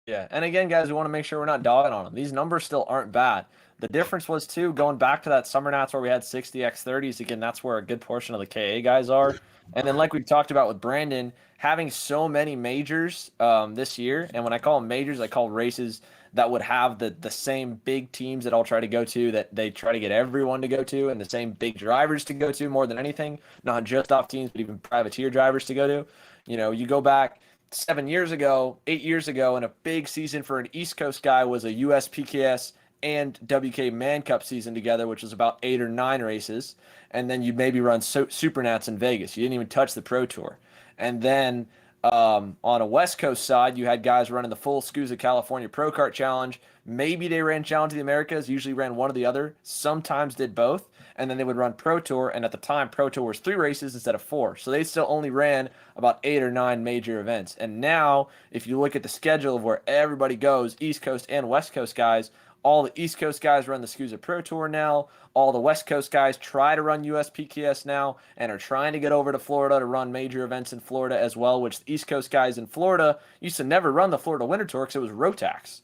S1: Yeah, and again, guys, we want to make sure we're not dogging on them. These numbers still aren't bad. The difference was too, going back to that SummerNats where we had 60x30s again. That's where a good portion of the KA guys are. And then, like we talked about with Brandon, having so many majors this year. And when I call them majors, I call races that would have the same big teams that all try to go to, that they try to get everyone to go to, and the same big drivers to go to more than anything, not just off teams, but even privateer drivers to go to. You go back 7 years ago, 8 years ago, and a big season for an East Coast guy was a US PKS and WK Man Cup season together, which was about 8 or 9 races. And then you maybe run SuperNats in Vegas. You didn't even touch the Pro Tour. And then on a West Coast side, you had guys running the full SKUSA California Pro Kart Challenge. Maybe they ran Challenge of the Americas, usually ran one or the other, sometimes did both. And then they would run Pro Tour. And at the time, Pro Tour was 3 races instead of 4. So they still only ran about 8 or 9 major events. And now, if you look at the schedule of where everybody goes, East Coast and West Coast guys, all the East Coast guys run the SKUSA Pro Tour now. All the West Coast guys try to run USPKS now and are trying to get over to Florida to run major events in Florida as well, which the East Coast guys in Florida used to never run the Florida Winter Tour because it was Rotax.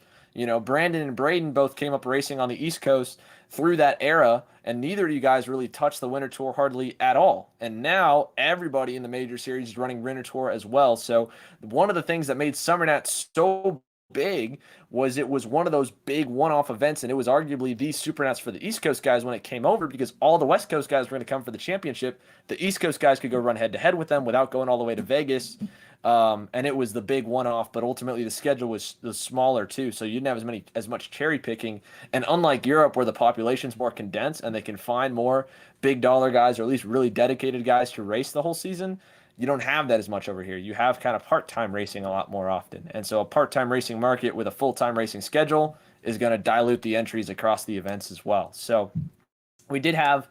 S1: Brandon and Braden both came up racing on the East Coast through that era, and neither of you guys really touched the Winter Tour hardly at all. And now everybody in the major series is running Winter Tour as well. So one of the things that made SummerNats so big was it was one of those big one-off events, and it was arguably the SuperNats for the East Coast guys when it came over, because all the West Coast guys were going to come for the championship. The East Coast guys could go run head-to-head with them without going all the way to Vegas, and it was the big one-off. But ultimately, the schedule was smaller too, so you didn't have as much cherry picking. And unlike Europe, where the population's more condensed and they can find more big dollar guys, or at least really dedicated guys to race the whole season, you don't have that as much over here. You have kind of part-time racing a lot more often. And so a part-time racing market with a full-time racing schedule is going to dilute the entries across the events as well. So we did have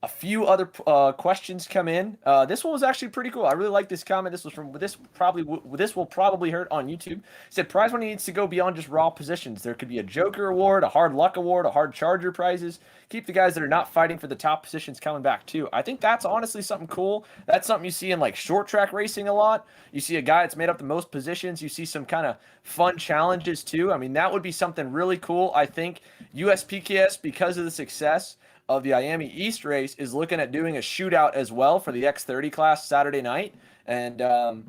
S1: a few other questions come in. This one was actually pretty cool. I really like this comment. This was from this will probably hurt on YouTube. It said prize money needs to go beyond just raw positions. There could be a Joker award, a hard luck award, a hard charger prizes. Keep the guys that are not fighting for the top positions coming back too. I think that's honestly something cool. That's something you see in like short track racing a lot. You see a guy that's made up the most positions. You see some kind of fun challenges too. I mean, that would be something really cool. I think USPKS, because of the success of the Miami East race, is looking at doing a shootout as well for the X30 class Saturday night. And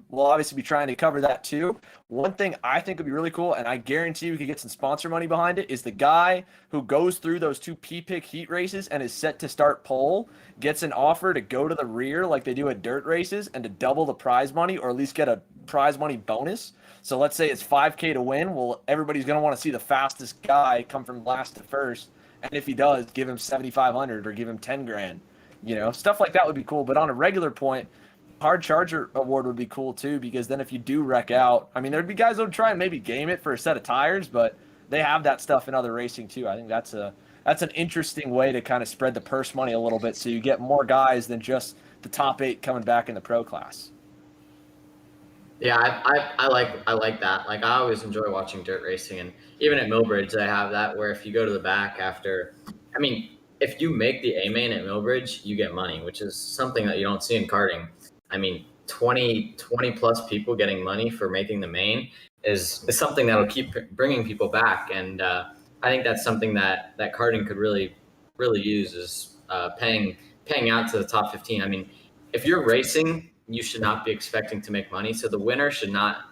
S1: we'll obviously be trying to cover that too. One thing I think would be really cool, and I guarantee we could get some sponsor money behind it, is the guy who goes through those 2 P-pick heat races and is set to start pole gets an offer to go to the rear like they do at dirt races and to double the prize money, or at least get a prize money bonus. So let's say it's $5K to win. Well, everybody's going to want to see the fastest guy come from last to first. And if he does, give him $7,500 or give him $10,000. Stuff like that would be cool. But on a regular point, hard charger award would be cool too, because then if you do wreck out, I mean, there'd be guys that would try and maybe game it for a set of tires, but they have that stuff in other racing too. I think that's an interesting way to kind of spread the purse money a little bit, so you get more guys than just the top 8 coming back in the pro class.
S2: Yeah, I like that. Like, I always enjoy watching dirt racing, and even at Millbridge, they have that where if you go to the back after, I mean, if you make the A main at Millbridge, you get money, which is something that you don't see in karting. I mean, 20 plus people getting money for making the main is something that'll keep bringing people back, and I think that's something that karting could really use, is paying out to the top 15. I mean, if you're racing, you should not be expecting to make money. So the winner should not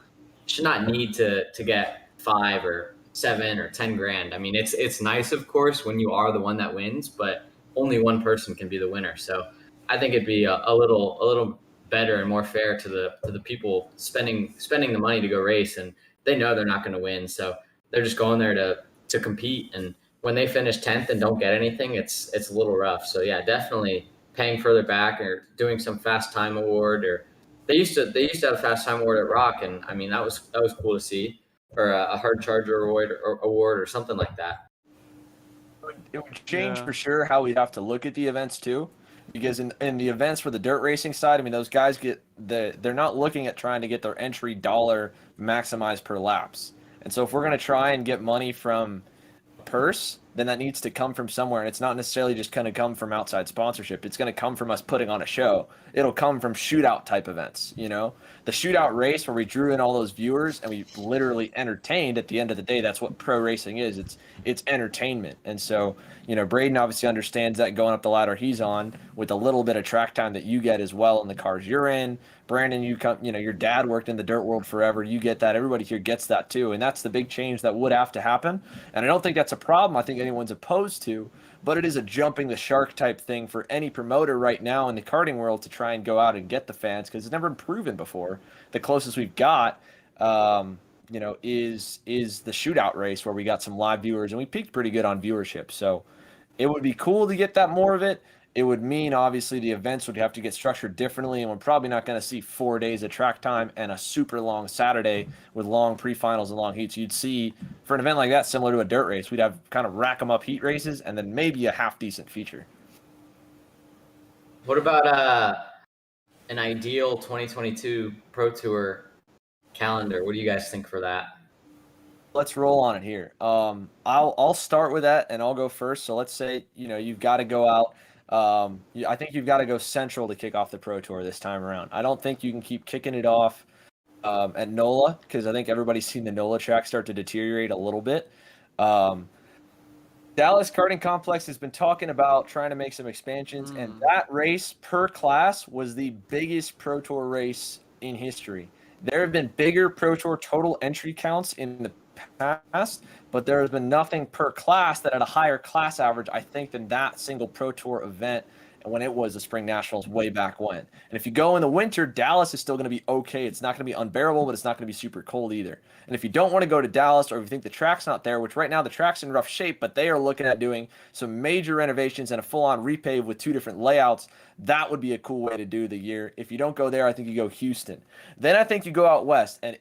S2: need to get 5 or 7 or 10 grand. I mean, it's nice, of course, when you are the one that wins, but only one person can be the winner. So I think it'd be a little better and more fair to the people spending the money to go race, and they know they're not going to win, so they're just going there to compete. And when they finish 10th and don't get anything, it's a little rough. So yeah, definitely paying further back, or doing some fast time award, or they used to have a fast time award at Rock, and I mean that was cool to see, or a hard charger award or something like that.
S1: It would change for sure how we'd have to look at the events too, because in the events for the dirt racing side, I mean, those guys they're not looking at trying to get their entry dollar maximized per laps. And so if we're going to try and get money from purse, then that needs to come from somewhere. And it's not necessarily just going to come from outside sponsorship. It's going to come from us putting on a show. It'll come from shootout type events, you know? The shootout race where we drew in all those viewers and we literally entertained. At the end of the day, that's what pro racing is. It's entertainment. And so, you know, Braden obviously understands that going up the ladder he's on with a little bit of track time that you get as well in the cars you're in. Brandon, you come, you know, your dad worked in the dirt world forever. You get that. Everybody here gets that too. And that's the big change that would have to happen. And I don't think that's a problem I think anyone's opposed to, but it is a jumping the shark type thing for any promoter right now in the karting world to try and go out and get the fans, because it's never been proven before. The closest we've got, you know, is the shootout race where we got some live viewers and we peaked pretty good on viewership. So it would be cool to get that more of it. It would mean obviously the events would have to get structured differently, and we're probably not going to see 4 days of track time and a super long Saturday with long pre-finals and long heats. You'd see for an event like that, similar to a dirt race, we'd have kind of rack 'em up heat races and then maybe a half decent feature.
S2: What about an ideal 2022 Pro Tour calendar? What do you guys think for that?
S1: Let's roll on it here. I'll start with that and I'll go first. So let's say, you know, you've got to go out. I think you've got to go central to kick off the Pro Tour this time around. I don't think you can keep kicking it off at NOLA, because I think everybody's seen the NOLA track start to deteriorate a little bit. Dallas Karting Complex has been talking about trying to make some expansions, and that race per class was the biggest Pro Tour race in history. There have been bigger Pro Tour total entry counts in the past, but there has been nothing per class that had a higher class average, I think, than that single Pro Tour event when it was the Spring Nationals way back when. And if you go in the winter, Dallas is still going to be okay. It's not going to be unbearable, but it's not going to be super cold either. And if you don't want to go to Dallas, or if you think the track's not there, which right now the track's in rough shape, but they are looking at doing some major renovations and a full-on repave with 2 different layouts, that would be a cool way to do the year. If you don't go there, I think you go Houston. Then I think you go out west. And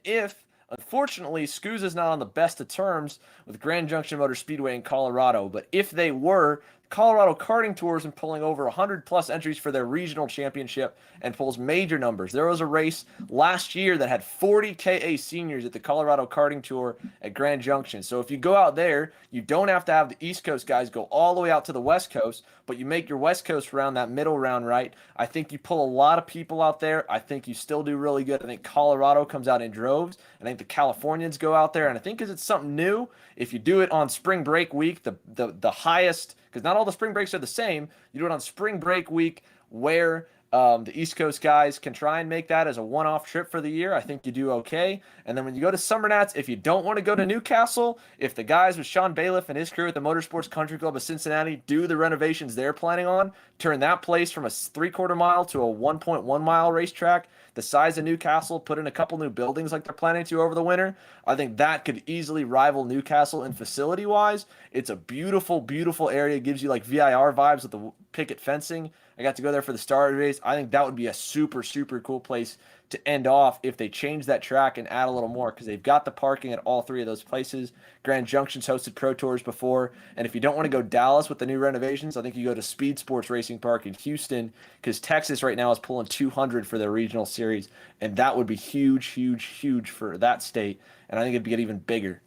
S1: unfortunately, SKUSA is not on the best of terms with Grand Junction Motor Speedway in Colorado, but if they were, Colorado Karting Tour has been pulling over 100+ entries for their regional championship and pulls major numbers. There was a race last year that had 40 KA seniors at the Colorado Karting Tour at Grand Junction. So if you go out there, you don't have to have the East Coast guys go all the way out to the West Coast, but you make your West Coast round, that middle round, right? I think you pull a lot of people out there. I think you still do really good. I think Colorado comes out in droves. I think the Californians go out there, and I think because it's something new, if you do it on spring break week, the highest, because not all the spring breaks are the same, you do it on spring break week where the East Coast guys can try and make that as a one-off trip for the year. I think you do okay. And then when you go to SummerNats, if you don't want to go to Newcastle, if the guys with Sean Bailiff and his crew at the Motorsports Country Club of Cincinnati do the renovations they're planning on, turn that place from a 3/4 mile to a 1.1 mile racetrack, the size of Newcastle, put in a couple new buildings like they're planning to over the winter, I think that could easily rival Newcastle in facility-wise. It's a beautiful, beautiful area. It gives you like VIR vibes with the picket fencing. I got to go there for the start race. I think that would be a super, super cool place to end off if they change that track and add a little more, because they've got the parking at all 3 of those places. Grand Junction's hosted Pro Tours before. And if you don't want to go Dallas with the new renovations, I think you go to Speed Sports Racing Park in Houston, because Texas right now is pulling 200 for their regional series. And that would be huge, huge, huge for that state. And I think it'd get even bigger.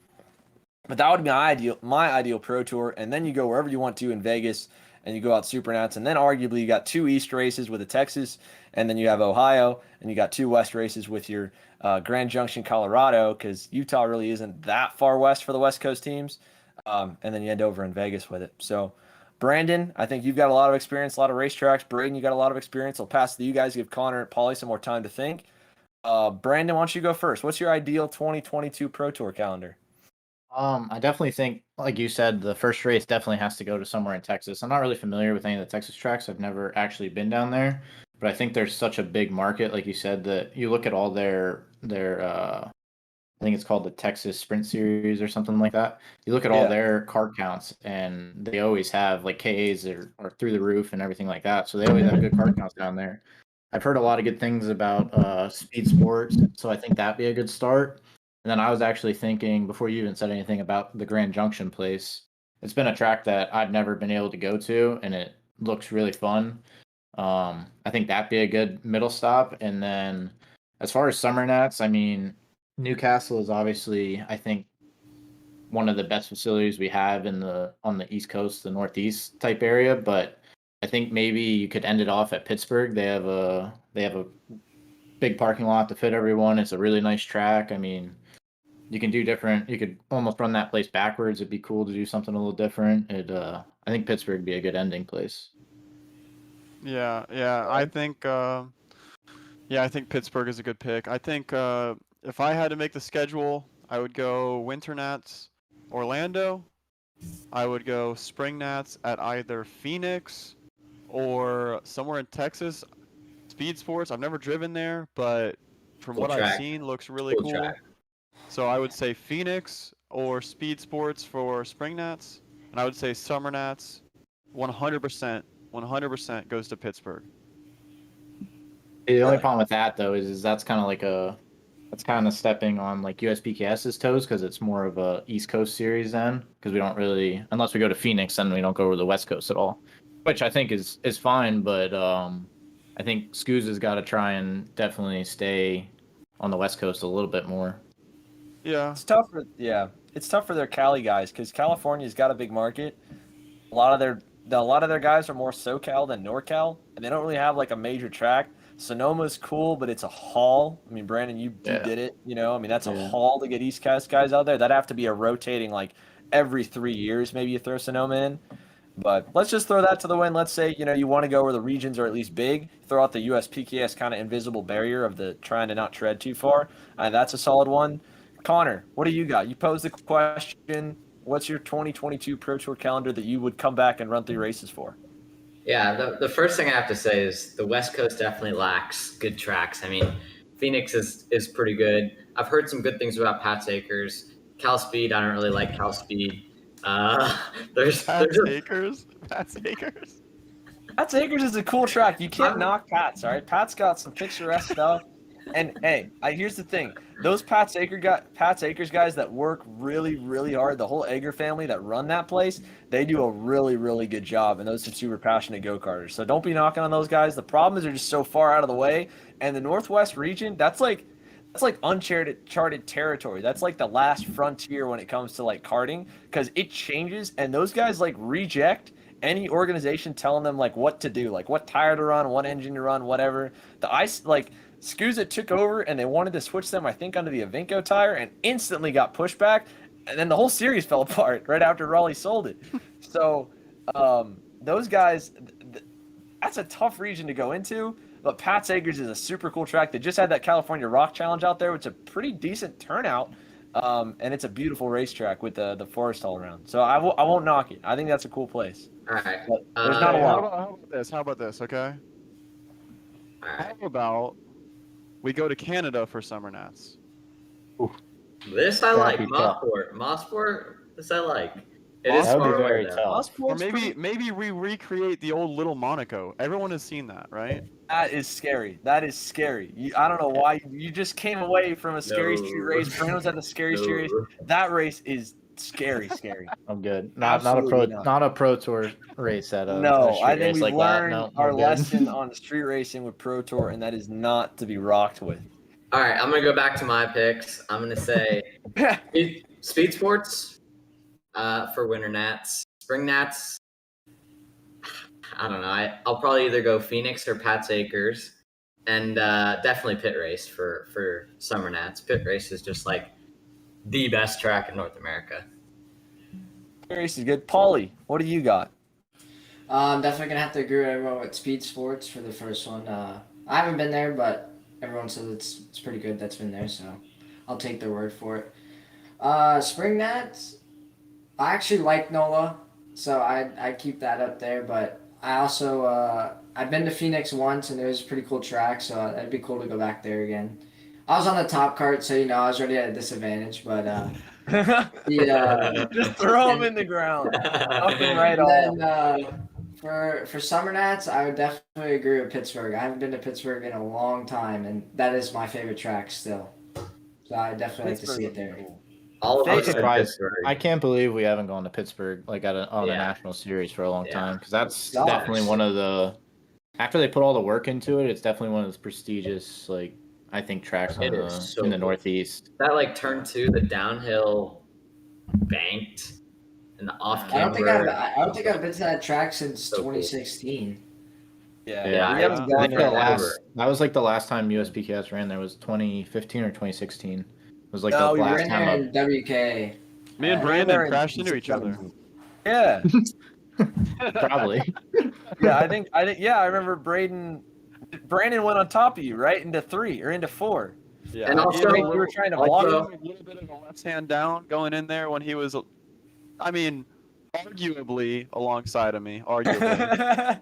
S1: But that would be my ideal Pro Tour. And then you go wherever you want to in Vegas, and you go out SuperNats, and then arguably you got 2 East races with the Texas, and then you have Ohio, and you got 2 West races with your Grand Junction, Colorado, because Utah really isn't that far west for the West Coast teams, and then you end over in Vegas with it. So, Brandon, I think you've got a lot of experience, a lot of racetracks. Braden, you got a lot of experience. I'll pass it to you guys, give Connor and Paulie some more time to think. Brandon, why don't you go first? What's your ideal 2022 Pro Tour calendar?
S4: I definitely think, like you said, the first race definitely has to go to somewhere in Texas. I'm not really familiar with any of the Texas tracks. I've never actually been down there, but I think there's such a big market, like you said, that you look at all their I think it's called the Texas Sprint Series or something like that. You look at all their car counts, and they always have like KAs are through the roof and everything like that. So they always have good car counts down there. I've heard a lot of good things about Speed Sports, so I think that'd be a good start. And then I was actually thinking, before you even said anything about the Grand Junction place, it's been a track that I've never been able to go to, and it looks really fun. I think that'd be a good middle stop. And then as far as SummerNats, I mean, Newcastle is obviously, I think, one of the best facilities we have on the East Coast, the Northeast type area. But I think maybe you could end it off at Pittsburgh. They have a big parking lot to fit everyone. It's a really nice track. I mean, you can do different. You could almost run that place backwards. It'd be cool to do something a little different. I think Pittsburgh would be a good ending place.
S3: Yeah, I think Pittsburgh is a good pick. I think if I had to make the schedule, I would go Winter Nats, Orlando. I would go Spring Nats at either Phoenix or somewhere in Texas. Speed Sports. I've never driven there, but from
S2: Cool
S3: what
S2: track.
S3: I've seen, looks really
S2: Cool
S3: cool.
S2: track.
S3: So I would say Phoenix or Speed Sports for Spring Nats, and I would say Summer Nats, 100% goes to Pittsburgh.
S4: The only problem with that though is that's kind of stepping on like USPKS's toes because it's more of a East Coast series then, because we don't really, unless we go to Phoenix, then we don't go to the West Coast at all, which I think is fine. But I think SKUSA's got to try and definitely stay on the West Coast a little bit more.
S3: Yeah,
S1: It's tough for their Cali guys because California's got a big market. A lot of their guys are more SoCal than NorCal, and they don't really have like a major track. Sonoma's cool, but it's a haul. I mean, Brandon, you did it. You know, I mean, that's a haul to get East Coast guys out there. That'd have to be a rotating like every 3 years. Maybe you throw Sonoma in. But let's just throw that to the wind. Let's say, you want to go where the regions are at least big. Throw out the USPKS kind of invisible barrier of the trying to not tread too far. That's a solid one. Connor, what do you got? You posed the question. What's your 2022 Pro Tour calendar that you would come back and run 3 races for?
S2: Yeah, the first thing I have to say is the West Coast definitely lacks good tracks. I mean, Phoenix is pretty good. I've heard some good things about Pat's Acres. Cal Speed, I don't really like Cal Speed. There's
S3: Pat's Acres. Pat's
S1: Acres is a cool track. You can't knock Pat's, all right? Pat's got some picturesque stuff. And hey, here's the thing: those Pat's Acres guys that work really, really hard, the whole Egger family that run that place, they do a really, really good job. And those are super passionate go-karters. So don't be knocking on those guys. The problem is they're just so far out of the way. And the Northwest region, that's like uncharted territory. That's like the last frontier when it comes to like karting, because it changes, and those guys like reject any organization telling them like what to do, like what tire to run, what engine to run, whatever. The ice like. SKUSA took over and they wanted to switch them, I think, onto the Avinco tire and instantly got pushed back. And then the whole series fell apart right after Raleigh sold it. So those guys, that's a tough region to go into. But Pat's Acres is a super cool track. They just had that California Rock Challenge out there, which is a pretty decent turnout. And it's a beautiful racetrack with the forest all around. So I won't knock it. I think that's a cool place.
S2: All right.
S1: But there's not a lot.
S3: How about this, okay?
S2: All right.
S3: How about we go to Canada for Summer Nats?
S2: This I like.
S4: That'd be tough.
S2: Mosport, this I like. It
S4: That
S2: is
S4: would be
S2: far away
S4: very
S2: though.
S4: tough.
S3: Or maybe we recreate the old Little Monaco. Everyone has seen that, right?
S1: That is scary. I don't know why you just came away from a scary street race. Brandon was at the scary street race. That race is scary.
S4: I'm good.
S1: Absolutely
S4: Not a pro tour race at a
S1: No,
S4: street
S1: I think
S4: race
S1: we've
S4: like
S1: learned
S4: that. No,
S1: our
S4: I'm good.
S1: lesson on street racing with Pro Tour, and that is not to be rocked with.
S2: All right, I'm gonna go back to my picks. I'm gonna say Speed Sports for Winter Nats. Spring Nats, I don't know. I'll probably either go Phoenix or Pat's Acres, and definitely Pit Race for Summer Nats. Pit Race is just like the best track in North America.
S1: Race is good. Paulie, what do you got?
S5: I'm definitely gonna have to agree with everyone with Speed Sports for the first one. I haven't been there, but everyone says it's pretty good. That's been there, so I'll take their word for it. Spring Nats, I actually like NOLA, so I'd keep that up there. But I also I've been to Phoenix once, and it was a pretty cool track, so it'd be cool to go back there again. I was on the top cart, so I was already at a disadvantage, but
S1: Just throw them in the ground. Up and right
S5: and
S1: off.
S5: then for Summer Nats, I would definitely agree with Pittsburgh. I haven't been to Pittsburgh in a long time, and that is my favorite track still. So I definitely like to see it there.
S2: All of
S4: I'm
S2: us
S4: surprised.
S2: Pittsburgh.
S4: I can't believe we haven't gone to Pittsburgh like on a national series for a long time, because that's definitely one of the. After they put all the work into it, it's definitely one of those prestigious, I think, tracks in the Northeast.
S2: That turn 2, the downhill banked and the off
S5: I don't think
S2: camber.
S5: I don't think I've been to that track since
S2: So cool.
S5: 2016.
S1: Yeah,
S4: Yeah,
S1: we haven't
S2: I
S1: gone
S2: think
S1: there.
S4: that was like the last time USPKS ran there was 2015 or 2016. It was like
S1: No,
S4: the
S1: we
S5: We
S4: last
S5: ran
S4: time
S5: there
S4: up.
S5: in WK.
S3: Me and
S1: We ran there
S3: Brandon
S1: in
S3: crashed into each other.
S1: 2017. Yeah.
S4: Probably.
S1: Yeah, I think yeah, I remember Brandon went on top of you, right? Into 3 or into 4.
S3: Yeah,
S2: And also-
S1: You were trying to block
S2: also-
S1: him.
S3: a little bit of a left hand down going in there when he was, I mean, arguably alongside of me. Arguably.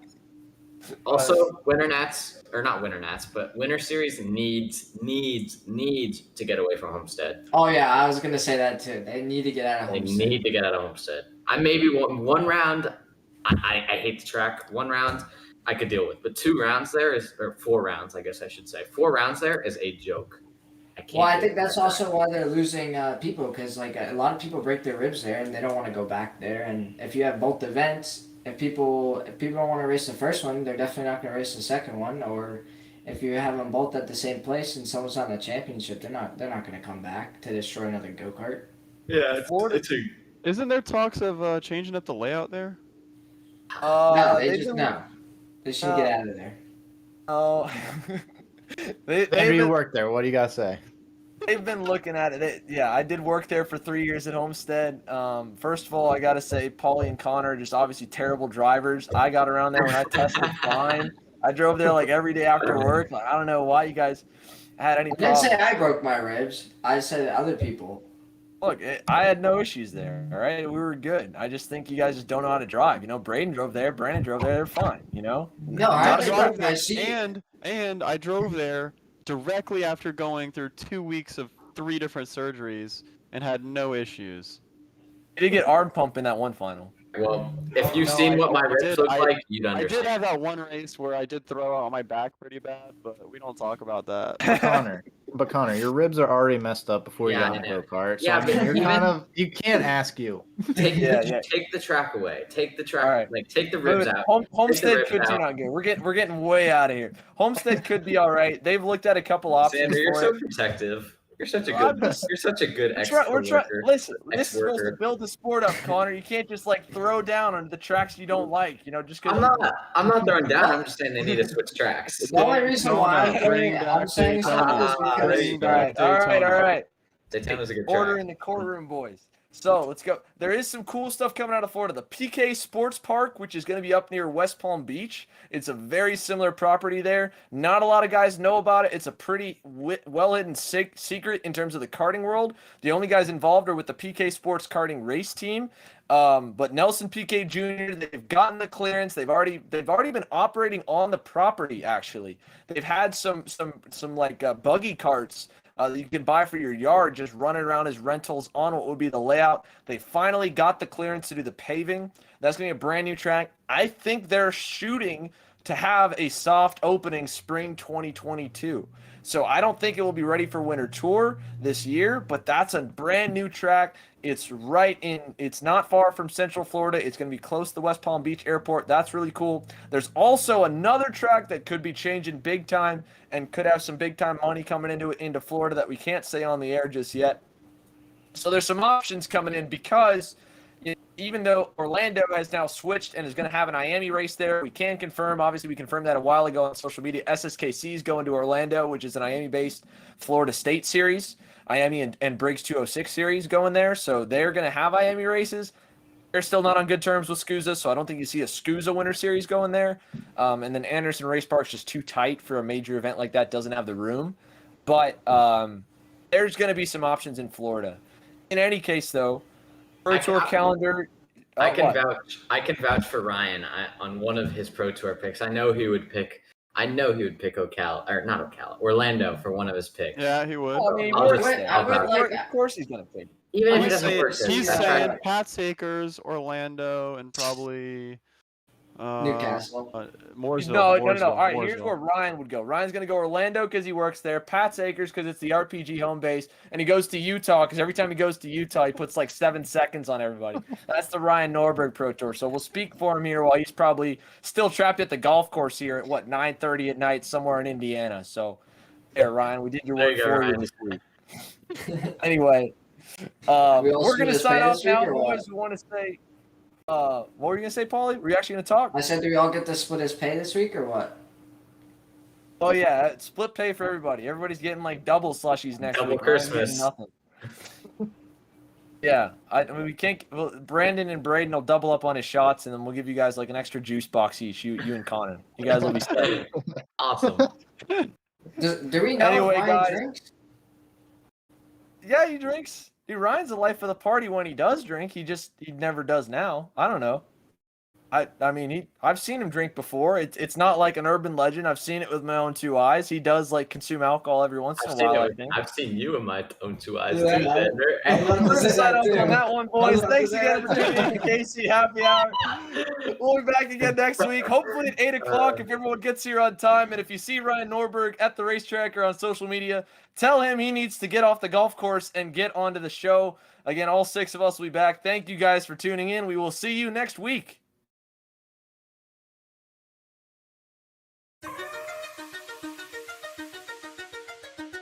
S2: Also, Winter Nats, or not Winter Nats, but Winter Series needs to get away from Homestead.
S5: Oh yeah, I was gonna say that too. They need to get out of
S2: They
S5: Homestead.
S2: need to get out of Homestead. I maybe one round. I hate the track. 1 round I could deal with, but 2 rounds there or 4 rounds, I guess I should say. 4 rounds there is a joke.
S5: Well, I think that's also why they're losing people, because like a lot of people break their ribs there and they don't want to go back there. And if you have both events, if people don't want to race the first one, they're definitely not going to race the second one. Or if you have them both at the same place and someone's on the championship, they're not going to come back to destroy another go kart.
S2: Yeah,
S3: Isn't there talks of changing up the layout there?
S5: No,
S1: They
S5: they should get out of there.
S1: Oh, they've
S4: Maybe you
S1: been,
S4: worked there. What do you got to say?
S1: they've been looking at it. Yeah, I did work there for 3 years at Homestead. First of all, I got to say, Paulie and Connor are just obviously terrible drivers. I got around there when I tested fine. I drove there like every day after work. Like, I don't know why you guys had any
S5: I didn't
S1: problems.
S5: say I broke my ribs. I said other people.
S1: Look, I had no issues there. All right, we were good. I just think you guys just don't know how to drive. You know, Braden drove there, Brandon drove there. They're fine. You know.
S5: No, I
S3: Not
S5: actually
S3: driving
S5: broke my
S3: there,
S5: seat.
S3: and I drove there directly after going through 2 weeks of 3 different surgeries and had no issues.
S1: You did get arm pump in that one final.
S2: Well, if you've
S3: No,
S2: seen
S3: I-
S2: what my
S3: I
S2: ribs
S3: did-
S2: look
S3: I-
S2: like, you'd
S3: I did
S2: understand.
S3: have that one race where I did throw out on my back pretty bad, but we don't talk about that.
S4: But Connor, your ribs are already messed up before you
S2: Yeah,
S4: got in
S2: I
S4: a
S2: know.
S4: go-kart. So
S2: Yeah,
S4: I mean,
S2: but
S4: you're
S2: even-
S4: you can't ask you.
S2: Take
S1: Yeah.
S2: take the track away. Take the track.
S1: All right.
S2: Like take the ribs out.
S1: Homestead
S2: ribs
S1: could
S2: out.
S1: turn out good. We're getting way out of here. Homestead could be all right. They've looked at a couple options
S2: Sandra, you're
S1: for
S2: so
S1: it.
S2: protective. You're such a
S1: Well, I'm
S2: good.
S1: just-
S2: You're such a good
S1: We're trying.
S2: worker.
S1: Listen, this is supposed to
S2: Ex-worker.
S1: build the sport up, Connor. You can't just like throw down on the tracks you don't like. You know, just because.
S2: I'm not throwing down. I'm just saying they need to switch tracks.
S5: The only reason why I'm saying something is because
S1: All right.
S2: Daytona's a good
S1: Order
S2: track.
S1: in the courtroom, boys. So let's go. There is some cool stuff coming out of Florida. The PK Sports Park, which is going to be up near West Palm Beach. It's a very similar property there. Not a lot of guys know about it. It's a pretty well-hidden secret in terms of the karting world. The only guys involved are with the PK Sports karting race team. But Nelson PK Jr., they've gotten the clearance. They've already been operating on the property. Actually, they've had some like buggy carts that you can buy for your yard, just running around as rentals on what would be the layout. They finally got the clearance to do the paving. That's going to be a brand new track. I think they're shooting to have a soft opening spring 2022. So I don't think it will be ready for Winter Tour this year, but that's a brand new track. It's not far from Central Florida. It's going to be close to the West Palm Beach Airport. That's really cool. There's also another track that could be changing big time and could have some big time money coming into Florida that we can't say on the air just yet. So there's some options coming in because even though Orlando has now switched and is going to have an Miami race there, we can confirm, obviously we confirmed that a while ago on social media, SSKC is going to Orlando, which is an Miami-based Florida State series. Miami and Briggs 206 series going there, so they're going to have Miami races. They're still not on good terms with SKUSA, so I don't think you see a SKUSA Winter Series going there. And then Anderson Race Park's just too tight for a major event like that, doesn't have the room. But there's going to be some options in Florida. In any case, though, Pro Tour calendar.
S2: I can vouch for Ryan on one of his Pro Tour picks. I know he would pick Orlando for one of his picks.
S3: Yeah, he would.
S1: Well, I mean, of course he's going to pick.
S2: Even if he doesn't work there.
S3: He's
S2: That's
S3: saying
S2: right.
S3: Pat Sakers, Orlando, and probably
S5: Newcastle.
S3: Mooresville.
S1: No. All
S3: Mooresville,
S1: right,
S3: Mooresville.
S1: here's where Ryan would go. Ryan's going to go Orlando because he works there. Pat's Acres because it's the RPG home base. And he goes to Utah because every time he goes to Utah, he puts like 7 seconds on everybody. That's the Ryan Norberg Pro Tour. So we'll speak for him here while he's probably still trapped at the golf course here at, 9:30 at night somewhere in Indiana. So there, Ryan, we did your work for you this week. Anyway,
S5: all
S1: We're gonna
S5: split
S1: sign
S5: pay
S1: off
S5: this week
S1: now,
S5: or what?
S1: boys. We want to say, what were you gonna say, Paulie? Were you actually gonna talk?
S5: I said, do we all get to split his pay this week or what?
S1: Oh yeah, split pay for everybody. Everybody's getting like double slushies next
S2: Double
S1: week. Ryan's getting
S2: Christmas.
S1: nothing. Yeah, I mean we can't. Well, Brandon and Braden will double up on his shots, and then we'll give you guys like an extra juice box each. You and Conan. You guys will be set.
S2: Awesome.
S5: Do we know
S1: Anyway,
S5: if Ryan
S1: guys.
S5: drinks?
S1: Yeah, he drinks. Dude, Ryan's the life of the party when he does drink. He never does now. I don't know. I mean, I've seen him drink before. It's not like an urban legend. I've seen it with my own two eyes. He does like consume alcohol every once in a while, I think.
S2: I've seen you in my own two eyes
S5: Yeah,
S2: too, Xander.
S5: I'm about to
S1: We're
S5: say
S1: gonna sign
S5: that
S1: off
S5: too.
S1: on that one, boys. Thanks again for tuning in to KC Happy Hour. We'll be back again next week, hopefully at 8 o'clock if everyone gets here on time. And if you see Ryan Norberg at the racetrack or on social media, tell him he needs to get off the golf course and get onto the show. Again, all 6 of us will be back. Thank you guys for tuning in. We will see you next week.